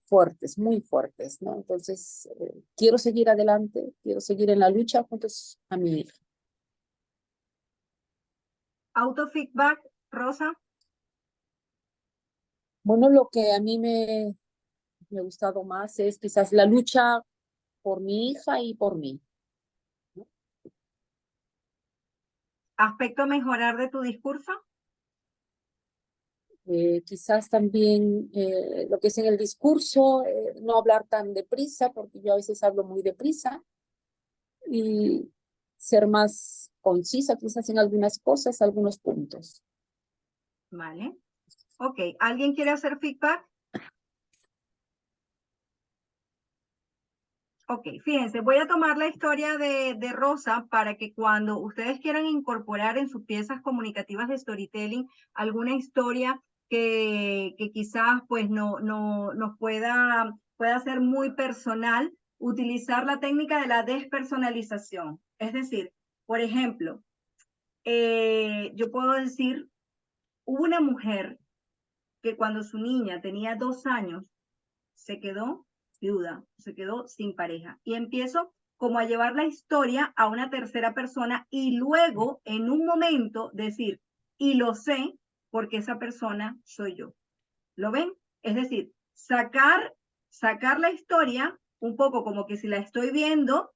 fuertes, muy fuertes, ¿no? Entonces, quiero seguir adelante, quiero seguir en la lucha juntos a mi hija. autofeedback, Rosa. Bueno, lo que a mí me ha gustado más es quizás la lucha por mi hija y por mí, ¿no? Aspecto a mejorar de tu discurso. Quizás también lo que es en el discurso, no hablar tan deprisa, porque yo a veces hablo muy deprisa, y ser más concisa quizás en algunas cosas, algunos puntos. Vale. Ok, ¿alguien quiere hacer feedback? Ok, fíjense, voy a tomar la historia de Rosa para que cuando ustedes quieran incorporar en sus piezas comunicativas de storytelling alguna historia que quizás pues nos pueda ser muy personal, utilizar la técnica de la despersonalización. Es decir, por ejemplo, yo puedo decir, hubo una mujer que cuando su niña tenía 2 años, se quedó viuda, se quedó sin pareja. Y empiezo como a llevar la historia a una tercera persona y luego en un momento decir, y lo sé porque esa persona soy yo. ¿Lo ven? Es decir, sacar la historia un poco como que si la estoy viendo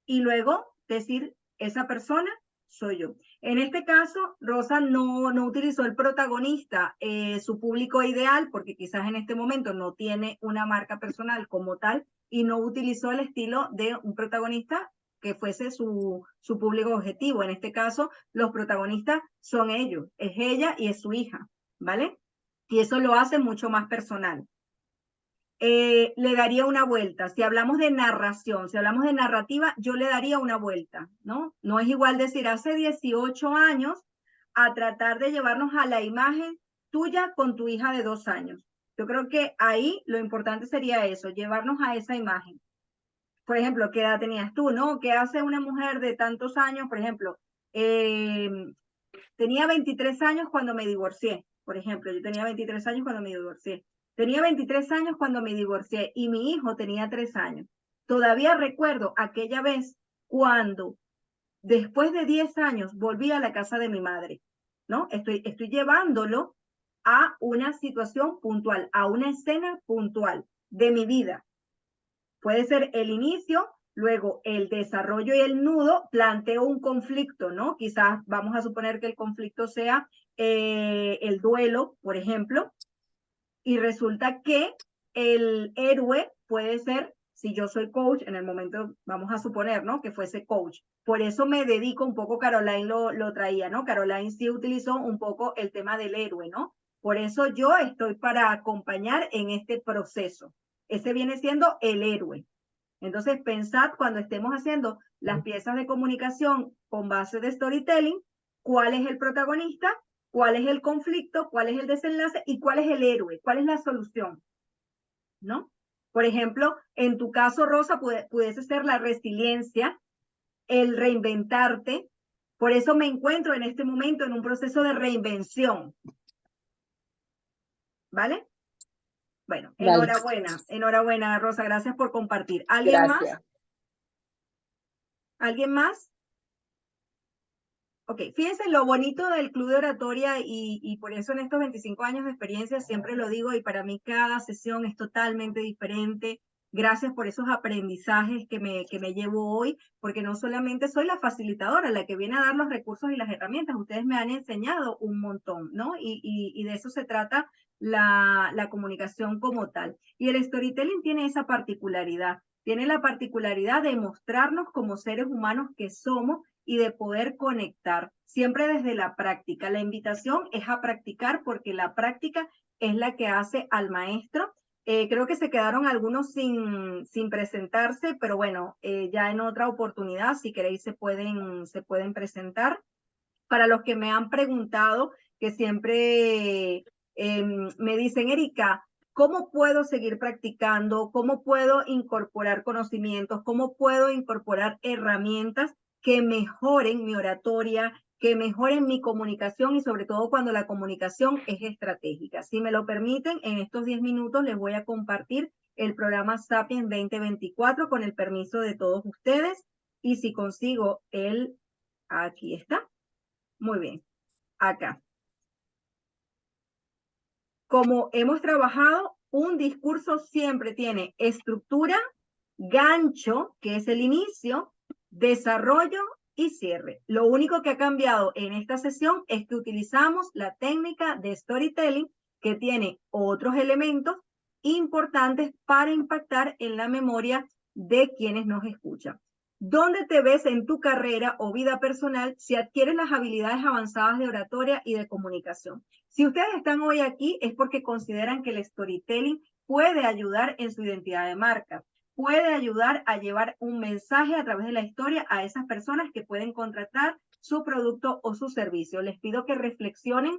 y luego decir, esa persona soy yo. En este caso, Rosa no utilizó el protagonista, su público ideal, porque quizás en este momento no tiene una marca personal como tal, y no utilizó el estilo de un protagonista que fuese su público objetivo. En este caso, los protagonistas son ellos, es ella y es su hija, ¿vale? Y eso lo hace mucho más personal. Le daría una vuelta. Si hablamos de narración, si hablamos de narrativa, yo le daría una vuelta, ¿no? No es igual decir hace 18 años a tratar de llevarnos a la imagen tuya con tu hija de 2 años. Yo creo que ahí lo importante sería eso, llevarnos a esa imagen. Por ejemplo, ¿qué edad tenías tú, no? ¿Qué hace una mujer de tantos años? Por ejemplo, tenía 23 años cuando me divorcié. Por ejemplo, yo tenía 23 años cuando me divorcié. Tenía 23 años cuando me divorcié y mi hijo tenía 3 años. Todavía recuerdo aquella vez cuando después de 10 años volví a la casa de mi madre, ¿no? Estoy llevándolo a una situación puntual, a una escena puntual de mi vida. Puede ser el inicio, luego el desarrollo y el nudo, planteo un conflicto, ¿no? Quizás vamos a suponer que el conflicto sea el duelo, por ejemplo, y resulta que el héroe puede ser, si yo soy coach, en el momento, vamos a suponer, ¿no? Que fuese coach. Por eso me dedico un poco, Caroline lo traía, ¿no? Caroline sí utilizó un poco el tema del héroe, ¿no? Por eso yo estoy para acompañar en este proceso. Ese viene siendo el héroe. Entonces, pensad cuando estemos haciendo las piezas de comunicación con base de storytelling, cuál es el protagonista, cuál es el conflicto, cuál es el desenlace y cuál es el héroe, cuál es la solución, ¿no? Por ejemplo, en tu caso, Rosa, pudiese ser la resiliencia, el reinventarte. Por eso me encuentro en este momento en un proceso de reinvención. ¿Vale? Bueno, Vale. enhorabuena, Rosa, gracias por compartir. ¿Alguien más? Gracias. ¿Alguien más? Ok, fíjense lo bonito del club de oratoria y por eso en estos 25 años de experiencia siempre lo digo y para mí cada sesión es totalmente diferente. Gracias por esos aprendizajes que me llevo hoy, porque no solamente soy la facilitadora, la que viene a dar los recursos y las herramientas, ustedes me han enseñado un montón, ¿no? Y de eso se trata la comunicación como tal. Y el storytelling tiene esa particularidad, tiene la particularidad de mostrarnos como seres humanos que somos y de poder conectar, siempre desde la práctica. La invitación es a practicar porque la práctica es la que hace al maestro. Creo que se quedaron algunos sin presentarse, pero bueno, ya en otra oportunidad, si queréis, se pueden presentar. Para los que me han preguntado, que siempre me dicen, Erika, ¿cómo puedo seguir practicando? ¿Cómo puedo incorporar conocimientos? ¿Cómo puedo incorporar herramientas que mejoren mi oratoria, que mejoren mi comunicación y sobre todo cuando la comunicación es estratégica? Si me lo permiten, en estos 10 minutos les voy a compartir el programa Sapiens 2024 con el permiso de todos ustedes. Y si consigo aquí está. Muy bien, acá. Como hemos trabajado, un discurso siempre tiene estructura, gancho, que es el inicio, desarrollo y cierre. Lo único que ha cambiado en esta sesión es que utilizamos la técnica de storytelling que tiene otros elementos importantes para impactar en la memoria de quienes nos escuchan. ¿Dónde te ves en tu carrera o vida personal si adquieres las habilidades avanzadas de oratoria y de comunicación? Si ustedes están hoy aquí es porque consideran que el storytelling puede ayudar en su identidad de marca. puede ayudar a llevar un mensaje a través de la historia a esas personas que pueden contratar su producto o su servicio. Les pido que reflexionen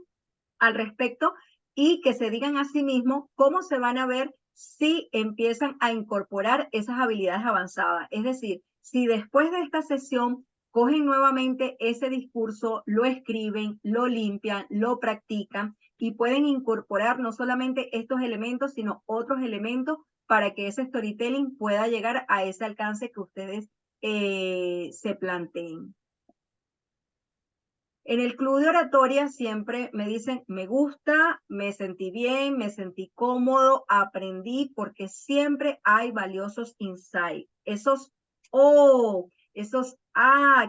al respecto y que se digan a sí mismos cómo se van a ver si empiezan a incorporar esas habilidades avanzadas. Es decir, si después de esta sesión cogen nuevamente ese discurso, lo escriben, lo limpian, lo practican y pueden incorporar no solamente estos elementos, sino otros elementos para que ese storytelling pueda llegar a ese alcance que ustedes se planteen. En el club de oratoria siempre me dicen, me gusta, me sentí bien, me sentí cómodo, aprendí, porque siempre hay valiosos insights. Esos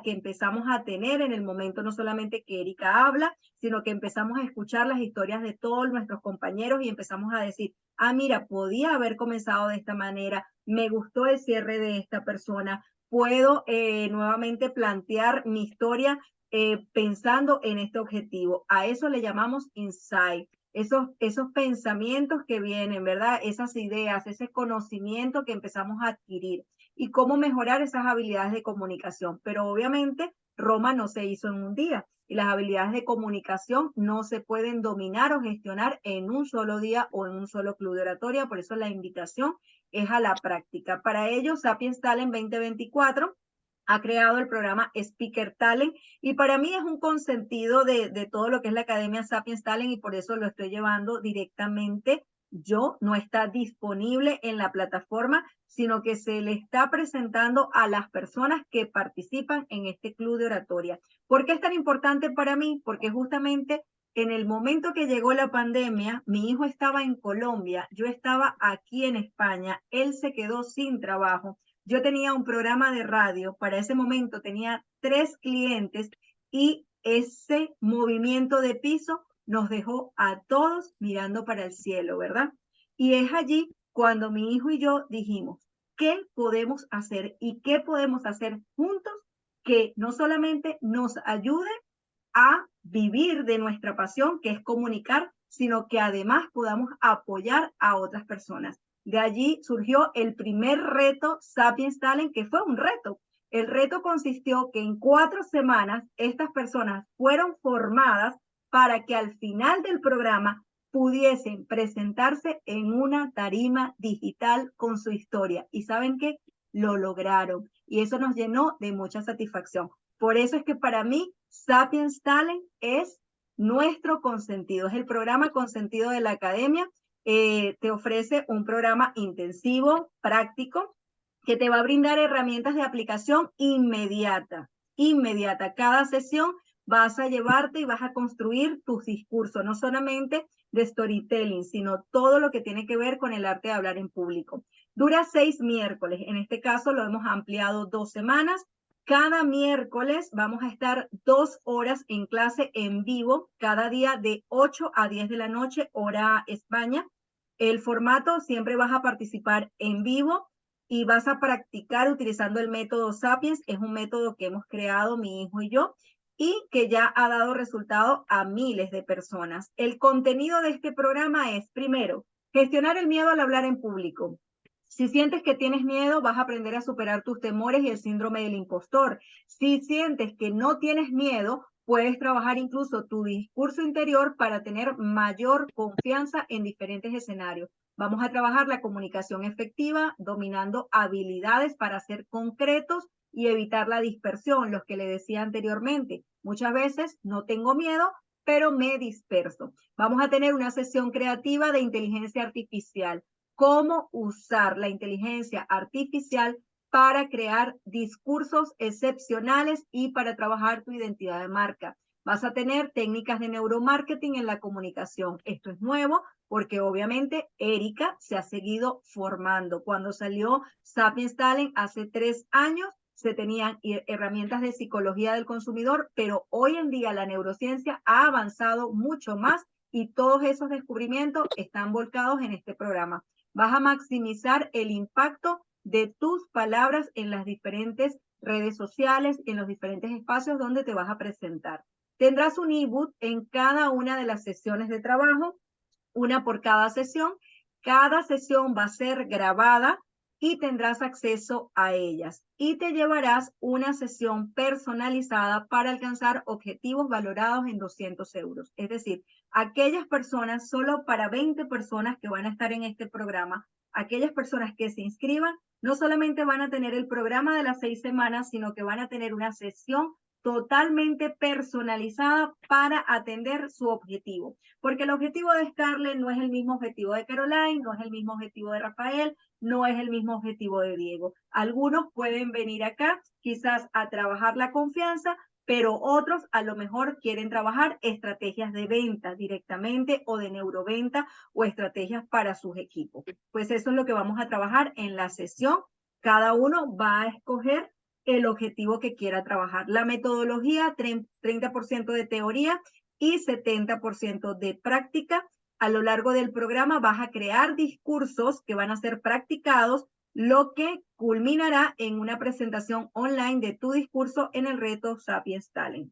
que empezamos a tener en el momento, no solamente que Erika habla, sino que empezamos a escuchar las historias de todos nuestros compañeros y empezamos a decir, mira, podía haber comenzado de esta manera, me gustó el cierre de esta persona, puedo nuevamente plantear mi historia pensando en este objetivo. A eso le llamamos insight. Esos pensamientos que vienen, ¿verdad? Esas ideas, ese conocimiento que empezamos a adquirir y cómo mejorar esas habilidades de comunicación. Pero obviamente Roma no se hizo en un día y las habilidades de comunicación no se pueden dominar o gestionar en un solo día o en un solo club de oratoria. Por eso la invitación es a la práctica. Para ello, Sapiens Talent 2024 ha creado el programa Speaker Talent y para mí es un consentido de todo lo que es la Academia Sapiens Talent y por eso lo estoy llevando directamente yo, no está disponible en la plataforma, sino que se le está presentando a las personas que participan en este club de oratoria. ¿Por qué es tan importante para mí? Porque justamente en el momento que llegó la pandemia, mi hijo estaba en Colombia, yo estaba aquí en España, él se quedó sin trabajo. Yo tenía un programa de radio, para ese momento tenía 3 clientes y ese movimiento de piso nos dejó a todos mirando para el cielo, ¿verdad? Y es allí cuando mi hijo y yo dijimos, ¿qué podemos hacer y qué podemos hacer juntos que no solamente nos ayude a vivir de nuestra pasión, que es comunicar, sino que además podamos apoyar a otras personas? De allí surgió el primer reto Sapiens Talent, que fue un reto. El reto consistió que en 4 semanas estas personas fueron formadas para que al final del programa pudiesen presentarse en una tarima digital con su historia. ¿Y saben qué? Lo lograron. Y eso nos llenó de mucha satisfacción. Por eso es que para mí Sapiens Talent es nuestro consentido, es el programa consentido de la academia. Te ofrece un programa intensivo, práctico, que te va a brindar herramientas de aplicación inmediata. Cada sesión vas a llevarte y vas a construir tus discursos, no solamente de storytelling, sino todo lo que tiene que ver con el arte de hablar en público. Dura 6 miércoles, en este caso lo hemos ampliado 2 semanas. Cada miércoles vamos a estar 2 horas en clase en vivo, cada día de 8 a 10 de la noche, hora España. El formato siempre vas a participar en vivo y vas a practicar utilizando el método Sapiens. Es un método que hemos creado mi hijo y yo y que ya ha dado resultado a miles de personas. El contenido de este programa es, primero, gestionar el miedo al hablar en público. Si sientes que tienes miedo, vas a aprender a superar tus temores y el síndrome del impostor. Si sientes que no tienes miedo, puedes trabajar incluso tu discurso interior para tener mayor confianza en diferentes escenarios. Vamos a trabajar la comunicación efectiva, dominando habilidades para ser concretos y evitar la dispersión, los que le decía anteriormente. Muchas veces no tengo miedo, pero me disperso. Vamos a tener una sesión creativa de inteligencia artificial. Cómo usar la inteligencia artificial para crear discursos excepcionales y para trabajar tu identidad de marca. Vas a tener técnicas de neuromarketing en la comunicación. Esto es nuevo porque obviamente Erika se ha seguido formando. Cuando salió Sapiens Talent hace 3 años, se tenían herramientas de psicología del consumidor, pero hoy en día la neurociencia ha avanzado mucho más y todos esos descubrimientos están volcados en este programa. Vas a maximizar el impacto de tus palabras en las diferentes redes sociales, en los diferentes espacios donde te vas a presentar. Tendrás un ebook en cada una de las sesiones de trabajo, una por cada sesión. Cada sesión va a ser grabada y tendrás acceso a ellas. Y te llevarás una sesión personalizada para alcanzar objetivos valorados en 200 euros. Es decir, aquellas personas, solo para 20 personas que van a estar en este programa, aquellas personas que se inscriban, no solamente van a tener el programa de las 6 semanas, sino que van a tener una sesión totalmente personalizada para atender su objetivo. Porque el objetivo de Scarlett no es el mismo objetivo de Caroline, no es el mismo objetivo de Rafael, no es el mismo objetivo de Diego. Algunos pueden venir acá quizás a trabajar la confianza, pero otros a lo mejor quieren trabajar estrategias de venta directamente o de neuroventa o estrategias para sus equipos. Pues eso es lo que vamos a trabajar en la sesión. Cada uno va a escoger el objetivo que quiera trabajar. La metodología, 30% de teoría y 70% de práctica. A lo largo del programa vas a crear discursos que van a ser practicados, lo que culminará en una presentación online de tu discurso en el reto Sapiens Talent.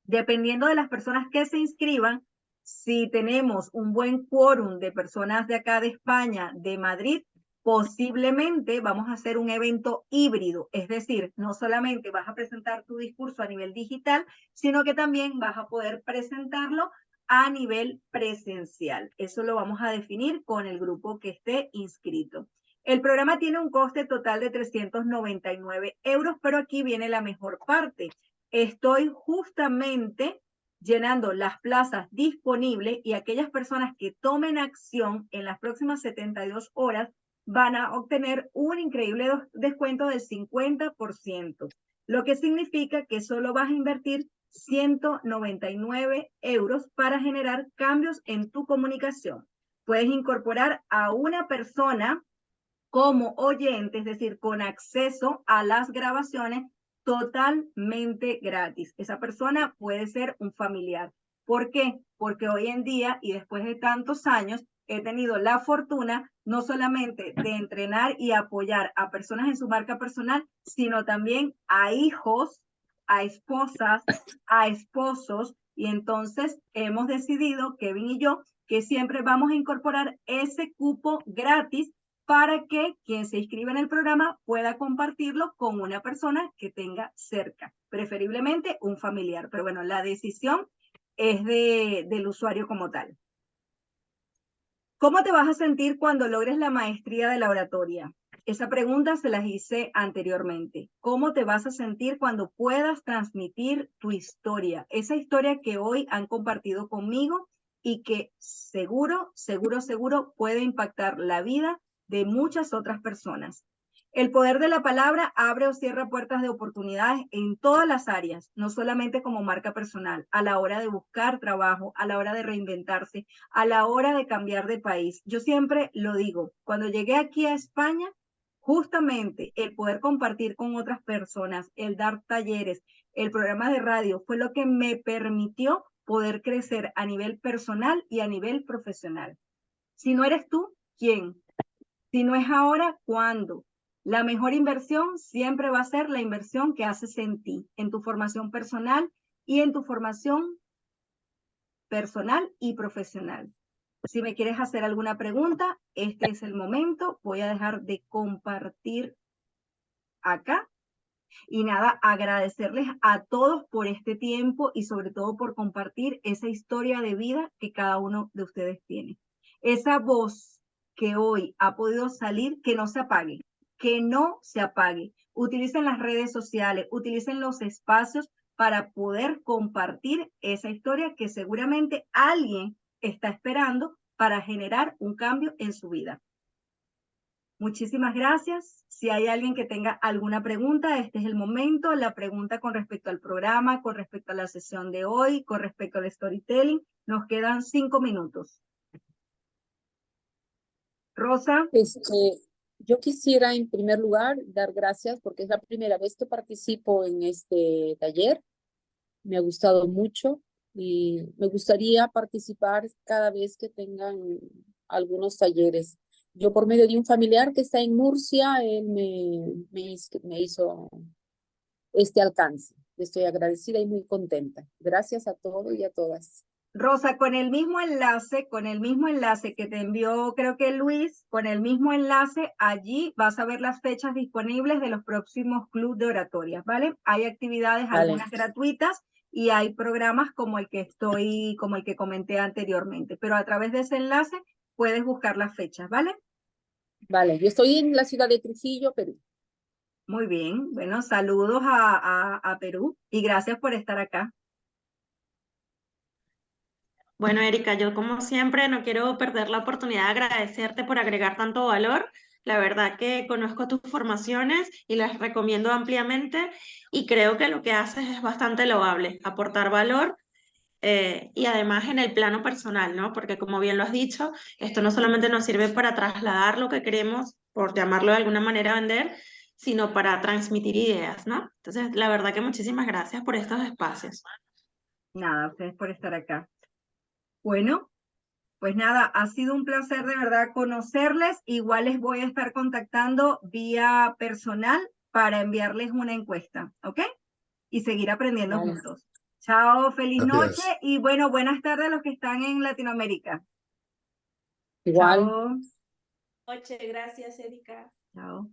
Dependiendo de las personas que se inscriban, si tenemos un buen quórum de personas de acá de España, de Madrid, posiblemente vamos a hacer un evento híbrido, es decir, no solamente vas a presentar tu discurso a nivel digital, sino que también vas a poder presentarlo a nivel presencial. Eso lo vamos a definir con el grupo que esté inscrito. El programa tiene un coste total de 399 euros, pero aquí viene la mejor parte. Estoy justamente llenando las plazas disponibles y aquellas personas que tomen acción en las próximas 72 horas van a obtener un increíble descuento del 50%, lo que significa que solo vas a invertir 199 euros para generar cambios en tu comunicación. Puedes incorporar a una persona como oyente, es decir, con acceso a las grabaciones totalmente gratis. Esa persona puede ser un familiar. ¿Por qué? Porque hoy en día y después de tantos años he tenido la fortuna no solamente de entrenar y apoyar a personas en su marca personal, sino también a hijos, a esposas, a esposos. Y entonces hemos decidido, Kevin y yo, que siempre vamos a incorporar ese cupo gratis para que quien se inscriba en el programa pueda compartirlo con una persona que tenga cerca, preferiblemente un familiar. Pero bueno, la decisión es del usuario como tal. ¿Cómo te vas a sentir cuando logres la maestría de la oratoria? Esa pregunta se las hice anteriormente. ¿Cómo te vas a sentir cuando puedas transmitir tu historia? Esa historia que hoy han compartido conmigo y que seguro puede impactar la vida de muchas otras personas. El poder de la palabra abre o cierra puertas de oportunidades en todas las áreas, no solamente como marca personal, a la hora de buscar trabajo, a la hora de reinventarse, a la hora de cambiar de país. Yo siempre lo digo, cuando llegué aquí a España, justamente el poder compartir con otras personas, el dar talleres, el programa de radio, fue lo que me permitió poder crecer a nivel personal y a nivel profesional. Si no eres tú, ¿quién? Si no es ahora, ¿cuándo? La mejor inversión siempre va a ser la inversión que haces en ti, en tu formación personal y en tu formación personal y profesional. Si me quieres hacer alguna pregunta, este es el momento. Voy a dejar de compartir acá. Y nada, agradecerles a todos por este tiempo y sobre todo por compartir esa historia de vida que cada uno de ustedes tiene. Esa voz que hoy ha podido salir, que no se apague, que no se apague. Utilicen las redes sociales, utilicen los espacios para poder compartir esa historia que seguramente alguien está esperando para generar un cambio en su vida. Muchísimas gracias. Si hay alguien que tenga alguna pregunta, este es el momento. La pregunta con respecto al programa, con respecto a la sesión de hoy, con respecto al storytelling. Nos quedan 5 minutos. Rosa. Yo quisiera en primer lugar dar gracias porque es la primera vez que participo en este taller. Me ha gustado mucho y me gustaría participar cada vez que tengan algunos talleres. Yo por medio de un familiar que está en Murcia, él me hizo este alcance. Estoy agradecida y muy contenta. Gracias a todos y a todas. Rosa, con el mismo enlace que te envió, creo que Luis, con el mismo enlace, allí vas a ver las fechas disponibles de los próximos clubes de oratorias, ¿vale? Hay actividades, Vale. algunas gratuitas, y hay programas como el que comenté anteriormente, pero a través de ese enlace puedes buscar las fechas, ¿vale? Vale, yo estoy en la ciudad de Trujillo, Perú. Muy bien, bueno, saludos a Perú y gracias por estar acá. Bueno, Erika, yo como siempre no quiero perder la oportunidad de agradecerte por agregar tanto valor. La verdad que conozco tus formaciones y las recomiendo ampliamente y creo que lo que haces es bastante loable, aportar valor y además en el plano personal, ¿no? Porque como bien lo has dicho, esto no solamente nos sirve para trasladar lo que queremos, por llamarlo de alguna manera vender, sino para transmitir ideas, ¿no? Entonces, la verdad que muchísimas gracias por estos espacios. Nada, ustedes por estar acá. Bueno, pues nada, ha sido un placer de verdad conocerles. Igual les voy a estar contactando vía personal para enviarles una encuesta, ¿ok? Y seguir aprendiendo Vale. juntos. Chao, feliz noche Gracias. y bueno, buenas tardes a los que están en Latinoamérica. Igual. Chao. Noche, gracias, Erika. Chao.